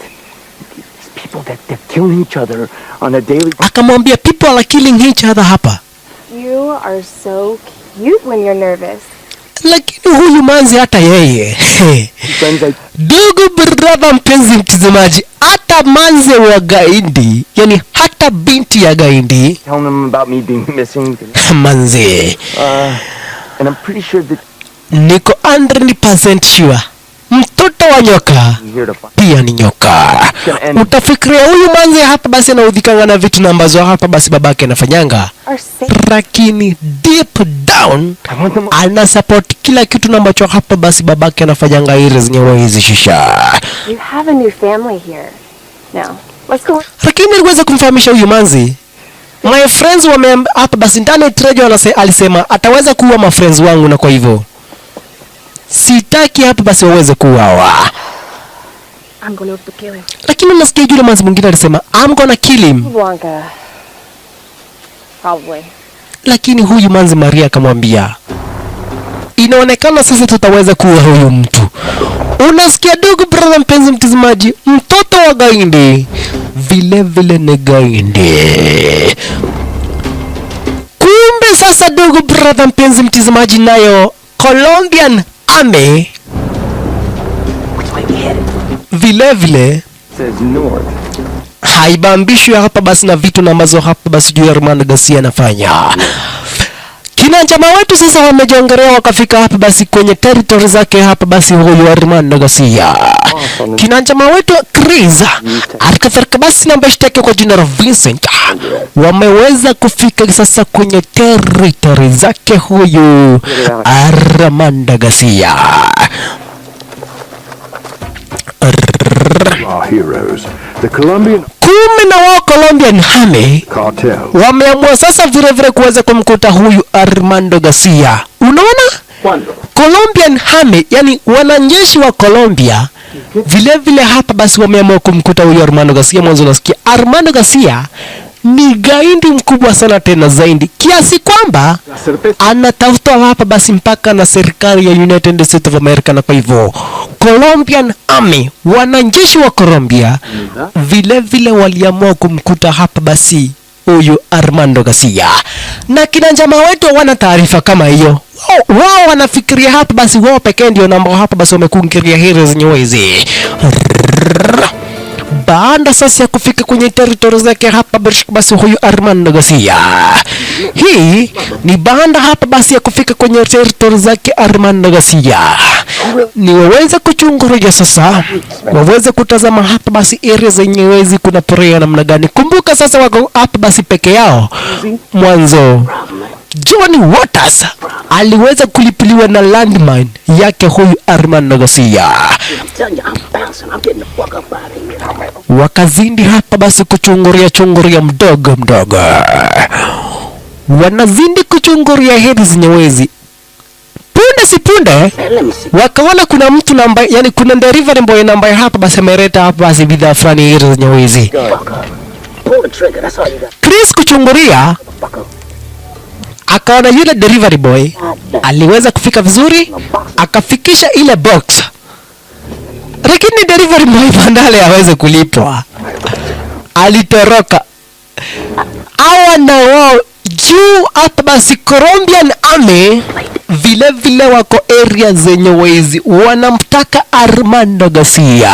these people they're killing each other on a daily. Akamwambia people are killing each other hapa. You are so cute when you're nervous. Lakini huyu manzi hata yeye dugu brother mpenzi mtazamaji, hata manzi wa gaindi, yani hata binti ya gaindi Telling them about me being missing. manzi And I'm pretty sure that niko 100% sure mtoto wa nyoka pia ni nyoka. Utafikiria huyu manzi hapa basi anaudhikanga na vitu na ambazo hapa basi babake anafanyanga, lakini deep down ana support kila kitu na ambacho hapa basi babake anafanyanga ile zenyewe hizi shisha. You have a new family here. Now, let's go. Lakini aliweza kumfahamisha huyu manzi, my friends hapa basi ndani Trejo alisema ataweza kuua my friends wangu, na kwa hivyo sitaki hapa basi waweze kuuawa. I'm going to kill him. Lakini nasikia yule manzi mwingine alisema I'm gonna kill him. Blanca. Probably. Lakini huyu manzi Maria akamwambia inaonekana sasa tutaweza kuua huyu mtu. Unasikia ndugu brother mpenzi mtazamaji, mtoto wa gaindi vile vile ni gaindi. Kumbe sasa ndugu brother mpenzi mtazamaji, nayo Colombian Army vile vile haibambishwi hapa basi na vitu na ambazo hapa basi juu ya Armando Garcia anafanya. Kina jamaa wetu sasa wamejongerea wakafika hapa basi kwenye territory zake hapa basi huyu Armando Garcia. Kina jamaa wetu Chris alikafika basi na mbashtaki kwa jina la Vincent wameweza kufika sasa kwenye territory zake huyu Armando Garcia. Our heroes, the Colombian Kumbe na wao Colombian Army cartel. wameamua sasa vile vile kuweza kumkuta huyu Armando Garcia. Unaona? Colombian Army, yani wanajeshi wa Colombia vile vile hapa basi wameamua kumkuta huyu Armando Garcia. Mwanzo nasikia Armando Garcia ni gaindi mkubwa sana tena zaidi kiasi kwamba anatafutwa hapa basi mpaka na serikali ya United States of America. Na kwa hivyo Colombian Army, wanajeshi wa Colombia vile vile waliamua kumkuta hapa basi huyu Armando Garcia. Na kina jamaa wetu wana taarifa kama hiyo. Wao wanafikiria hapa basi wao pekee ndio namba hapa basi wamekungiria hili zenyewe hizi. Baada sasa ya kufika kwenye territory zake hapa basi huyu Armando Garcia, hii ni baada hapa basi ya kufika kwenye territory zake Armando Garcia, ni waweze kuchungulia sasa, waweze kutazama hapa basi area zenyewe hizi kuna porea namna gani. Kumbuka sasa wako hapa basi peke yao. Mwanzo Johnny Waters aliweza kulipiliwa na landmine yake huyu Armando Garcia. Wakazindi hapa basi kuchunguria mdogo mdogo, wanazindi kuchunguria hedi zinyewezi. Punde si punde wakaona kuna mtu namba, yani kuna delivery boy namba hapa basi ameleta hapa basi bidhaa fulani hedi zinyewezi. Chris kuchunguria akaona yule delivery boy aliweza kufika vizuri, akafikisha ile box, lakini delivery boy bandale aweze kulipwa, alitoroka. Awa na wao juu hapa basi Colombian Army vile vile wako area zenye wezi, wanamtaka Armando Garcia,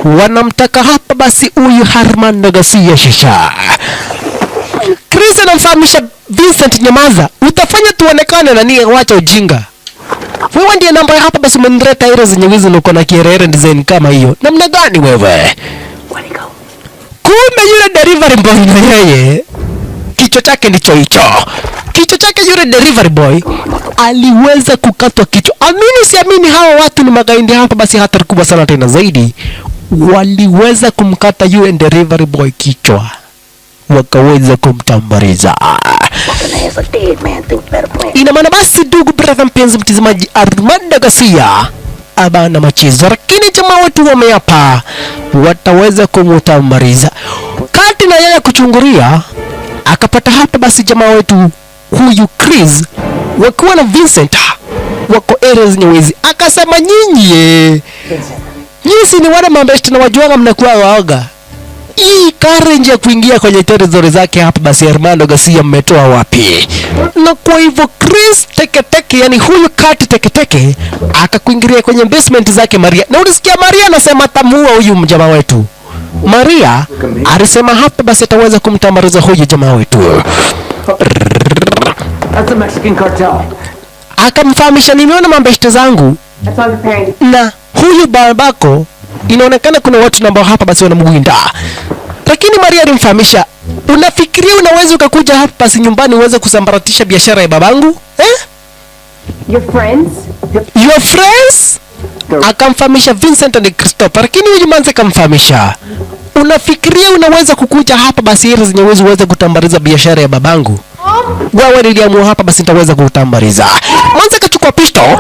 wanamtaka hapa basi huyu Armando Garcia shisha. Chris anamfahamisha Vincent, nyamaza, utafanya tuonekane na niye, wacha ujinga. Wewe ndiye namba hapa basi umenileta ile zenye wizi na uko na kierere design kama hiyo. Namna gani wewe? Kumbe yule delivery boy na yeye kichwa chake ndicho hicho. Kichwa chake yule delivery boy aliweza kukatwa kichwa. Amini siamini, hawa watu ni magaindi hapa basi hatari kubwa sana tena zaidi. Waliweza kumkata yule delivery boy kichwa, wakaweza kumtambariza. Ina maana basi ndugu brother mpenzi mtazamaji, Armando Garcia abana machizo, lakini jamaa wetu wameapa wataweza kumtambariza. Kati na yeye kuchungulia akapata hapa basi jamaa wetu huyu Chris wakiwa na Vincent wako areas nyewezi, akasema nyinyi ni wale mambeshti na wajuanga mnakuwa waoga. Hii courage ya kuingia kwenye territory zake hapa basi Armando Garcia mmetoa wapi? Na kwa hivyo Chris teketeke, yani huyu kati teketeke akakuingilia kwenye basement zake Maria. Na ulisikia Maria anasema tamuua huyu mjamaa wetu. Maria alisema hapa basi ataweza kumtamariza huyu jamaa wetu. That's a Mexican cartel. akamfahamisha nimeona mambeshte zangu na huyu babako, inaonekana kuna watu ambao hapa basi wanamwinda. Lakini Maria alimfahamisha, unafikiria unaweza ukakuja hapa basi nyumbani uweze kusambaratisha biashara ya babangu? Your friends? Your friends? Akamfahamisha Vincent na Christopher, lakini huyu manze akamfahamisha, unafikiria unaweza kukuja hapa basi ili zenye uweze kutambariza biashara ya babangu? Wewe niliamua hapa basi nitaweza kutambariza. Manze akachukua pistol,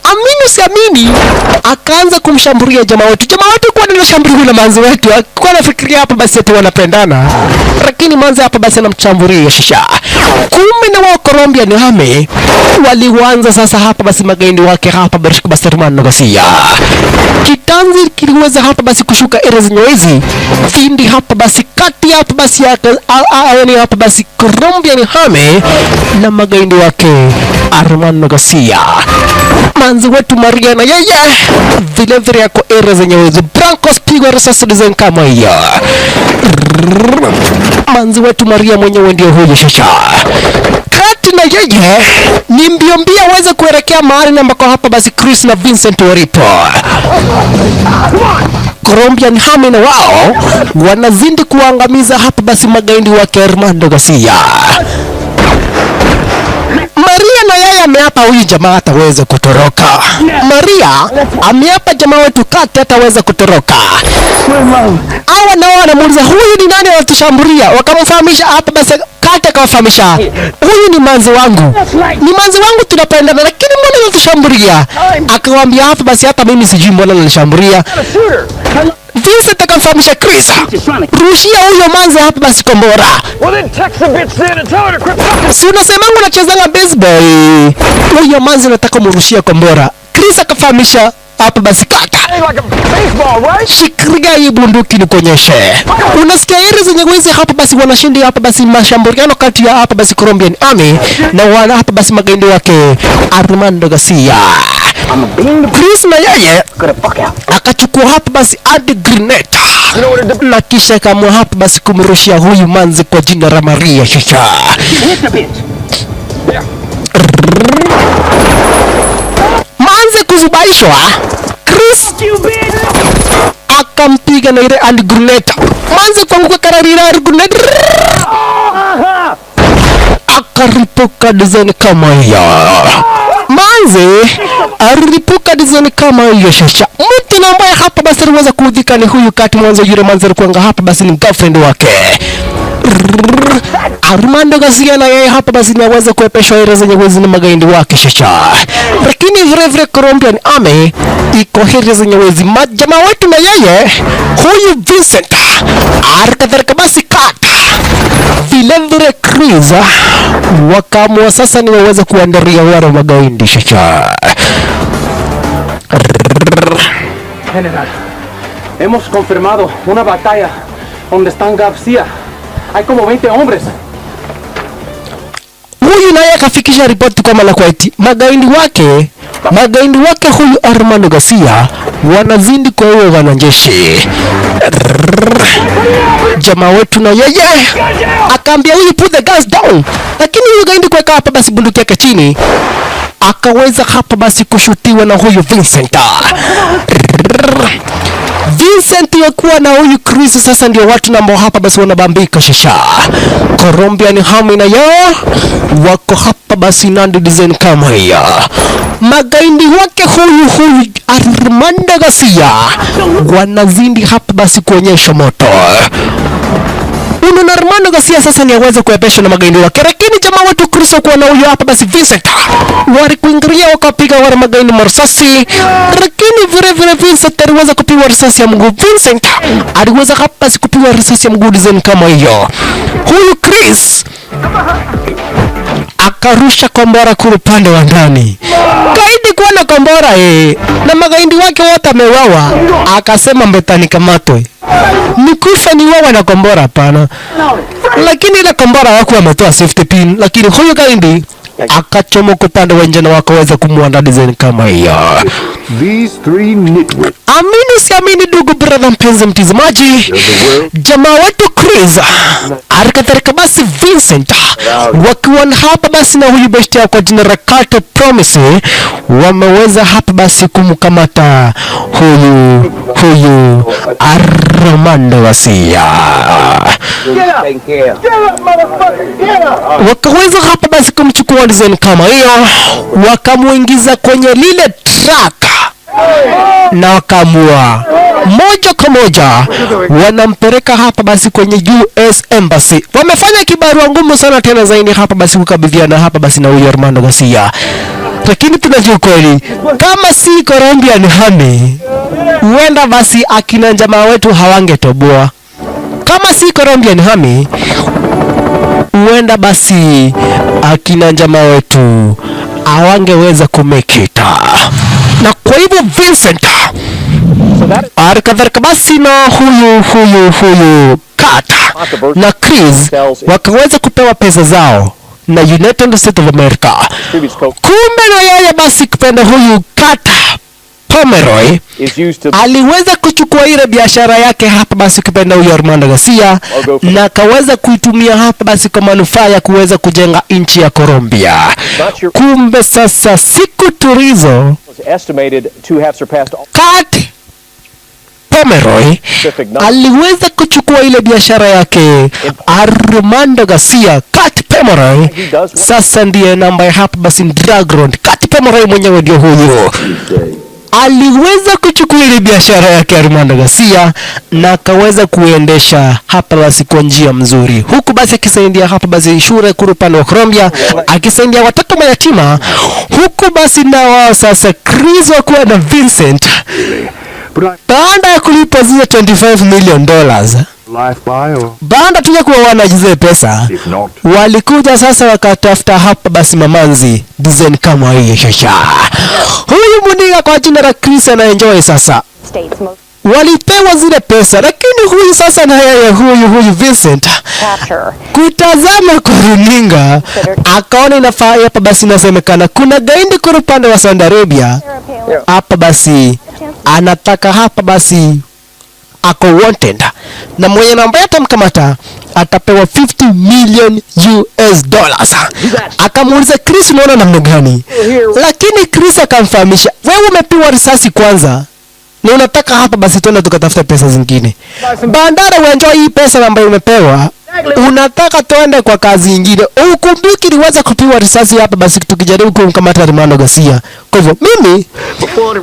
amini usiamini, akaanza kumshambulia jamaa wetu. Jamaa wetu kwa nini anashambulia na manze wetu? Kwa nafikiria hapa basi eti wanapendana. Lakini manze hapa basi anamshambulia shisha. Kumbe na wa Colombia ni hame walianza sasa hapa basi magaindi wake hapa basi Armando Garcia. Kitanzi kiliweza hapa basi kushuka era zenyewe findi hapa basi kati hapa basi yani hapa basi Colombia ni hame na magaindi wake Armando Garcia. Manzi wetu Maria na yeye vile vile yako era zenyewe Brancos pigwa risasi design kama hiyo. Manzi wetu Maria mwenyewe ndio huyo shasha. Kati na yeye ni mbio aweze kuelekea mahali ambako hapa basi Chris na Vincent walipo. Colombian hami na wao wanazindi kuangamiza hapa basi magaindi wake Armando Garcia. Maria na yeye ameapa huyu jamaa hataweza kutoroka. Maria ameapa jamaa wetu Kati hataweza kutoroka. Hawa nao wanamuuliza huyu ni nani anatushambulia? Wakamfahamisha hapa basi Kati akawafahamisha huyu ni manzi wangu. Ni manzi wangu tunapendana lakini mbona anatushambulia? Akawaambia hapa basi hata mimi sijui mbona ananishambulia. Vincent akamfahamisha Chris, rushia huyo manzi hapa basi kombora. Si unasemangu unachezanga baseball. Huyo manzi nataka murushia kombora. Chris akafahamisha hapa basi Kata, shikiria hii bunduki nikuonyeshe. Unasikia hili zenye wezi hapa basi wanashindi hapa basi mashambuliano kati ya hapa basi Colombian Army na wana hapa basi magaindi wake Armando Garcia. Chris na yeye akachukua hapa basi adi grenade na kisha kama hapa basi kumrushia huyu manzi kwa jina la Maria Shasha. Manzi kuzubaishwa, Chris akampiga na ile adi grenade. Manzi kuanguka kararira adi grenade akaripuka design kama hiyo. Manzi alipuka design kama hiyo shasha. Mtu na ambaye hapa basi aliweza kuudhika ni huyu Kati mwanzo yule manzi alikuwa hapa basi ni girlfriend wake Armando Garcia, na yeye hapa basi anaweza kuepeshwa ile zenye wezi ni magaindi wake shasha. Lakini vile vile Colombian Army iko hili zenye wezi jamaa wetu na yeye huyu Vincent alikadhalika basi Kata vile vile Chris wakaamua sasa ni waweza kuandaria wale magaindi shasha. General, hemos confirmado una batalla donde están Garcia. Hay como 20 hombres. Huyu naye akafikisha ripoti kwa Malakweti. Magaindi wake huyu Armando Garcia wanazindi kwa huyo wanajeshi. Jamaa wetu na yeye akaambia huyu put the guns down. Lakini huyu gaindi kuweka hapa basi bunduki yake chini, akaweza hapa basi kushutiwa na huyu Vincent. Vincent yakuwa na huyu Chris sasa ndio watu ambao hapa basi wanabambika shisha. Colombian Army na yao wako hapa basi nandi design kama hiyo. Magaindi wake huyu Armando Garcia wanazindi hapa basi kuonyesha moto. Unaona Armando Garcia sasa ni aweze kuepesha na magaindi wake, lakini jamaa wetu Chris kwa na huyu hapa basi Vincent walikuingilia wakapiga wale magaindi marisasi, lakini vile Vincent aliweza kupigwa risasi ya mguu. Vincent aliweza hapa basi kupigwa risasi ya mguu design kama hiyo. Huyu Chris akarusha kombora kule upande wa ndani. Gaidi kuona kombora na magaindi wake wote amewawa, akasema mbetani kamatwe. Nikufa ni wawa na kombora hapana. Lakini ile kombora wako wametoa safety pin, lakini huyo gaindi akachomoka upande wa nje na wakaweza kumuanda design kama hiyo. These three nitwits. Amini siamini ndugu brother mpenzi mtazamaji, jamaa wetu Chris alikadhalika basi Vincent wakiwa hapa basi na huyu besti kwa jina la Carter Promise wameweza hapa basi kumkamata huyu Armando Garcia. Wakaweza hapa basi kumchukua design kama hiyo, wakamuingiza kwenye lile truck na wakamua moja kwa moja wanampeleka hapa basi kwenye US Embassy. Wamefanya kibarua ngumu sana tena zaidi hapa basi kukabidhiana hapa basi na huyu Armando Garcia. Lakini tunajua kweli kama si Colombian Army huenda basi akina jamaa wetu hawangetoboa. Kama si Colombian Army huenda basi akina jamaa wetu hawangeweza kumekita. Na kwa hivyo Vincent alikadhalika basi na huyu Carter na Chris wakaweza kupewa pesa zao na United States of America. Kumbe na yeye basi kupenda huyu Carter Pomeroy aliweza kuchukua ile biashara yake hapa basi kupenda huyu Armando Garcia na akaweza kuitumia hapa basi kwa manufaa ya kuweza kujenga nchi ya Colombia. Kumbe sasa siku turizo Carter Pomeroy aliweza kuchukua ile biashara yake Armando Garcia. Carter Pomeroy sasa ndiye namba hapa basi drug lord. Carter Pomeroy mwenyewe ndio huyo aliweza kuchukua ile biashara yake Armando Garcia na akaweza kuendesha hapa basi kwa njia mzuri, huku basi akisaidia hapa basi shule kule upande wa Colombia, akisaidia watoto mayatima, huku basi na wao sasa Chris wakuwa na Vincent baada ya kulipa zile $25 million baada tuja kuwa wanajize pesa, walikuja sasa wakatafuta hapa basi mamanzi design kama hii shasha. Huyu muniga kwa jina la Chris na enjoy sasa. Walipewa zile pesa, lakini huyu sasa na yeye huyu Vincent kutazama kwa runinga akaona inafaa hapa basi inasemekana kuna gaindi kwa upande wa Saudi Arabia hapa basi anataka hapa basi ako wanted na mwenye namba atamkamata atapewa $50 million. Akamuuliza Chris unaona namna gani, lakini Chris akamfahamisha wewe umepewa risasi kwanza na unataka hapa basi tuende tukatafuta pesa zingine. Bandara uenjoy hii pesa ambayo umepewa, unataka tuende kwa kazi nyingine. Ukumbuki niweza kupewa risasi hapa basi tukijaribu kumkamata Armando Garcia. Kwa hivyo mimi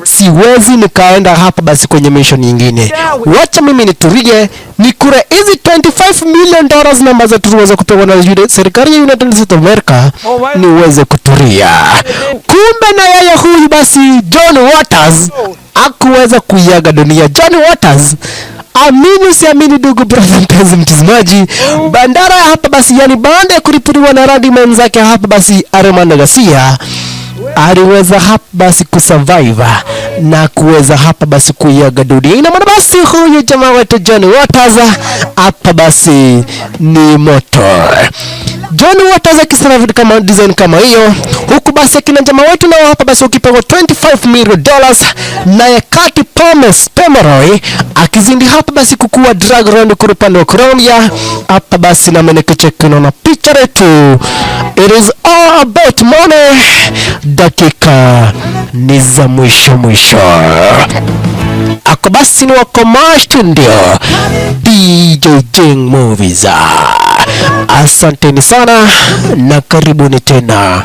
siwezi nikaenda hapa basi kwenye mission nyingine. Wacha mimi nitulie nikure hizi $25 million ambazo tuliweza kupewa na serikali ya United States of America niweze kutulia. Kumbe na yeye huyu basi John Waters hakuweza kuiaga dunia. John Waters, amini siamini ndugu brother mpenzi mtazamaji, bandara hapa basi yani baada ya kuripuliwa na radiman zake hapa basi Armando Garcia aliweza hapa basi kusurvive na kuweza hapa basi kuiaga dunia. Ina maana basi huyu jamaa wetu John Waters hapa basi ni moto. John Waters akisurvive kama design kama hiyo, huku basi kina jamaa wetu na hapa basi ukipewa $25 million na Carter Pomeroy akizindi hapa basi kukua drug round kwa upande wa Colombia hapa basi na menekecheki na picha yetu. It is all about money. Dakika ni za mwisho. Ako basi ni wako mash ndio DJ Jing Movies. Asanteni sana na karibuni tena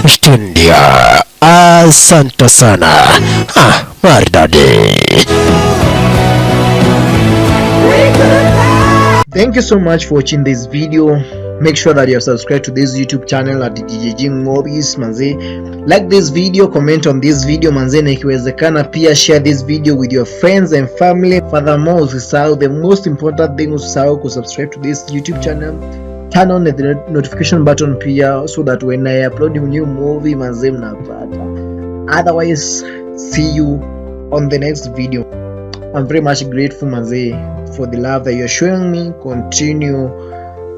studio. Asante sana. Maridadi. Thank you so much for watching this video. Make sure that you are subscribed to this YouTube channel at DJ Jing Movies manze. Like this video, comment on this video manze, na ikiwezekana pia share this video with your friends and family. Furthermore, usisahau, the most important thing, usisahau kusubscribe to this YouTube channel. Turn on the notification button pia so that when I upload a new movie manze mnapata. Otherwise, see you on the next video. I'm very much grateful manze for the love that you're showing me. Continue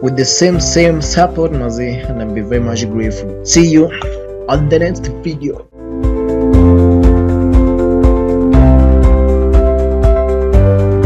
with the same support manze, and I'll be very much grateful. See you on the next video.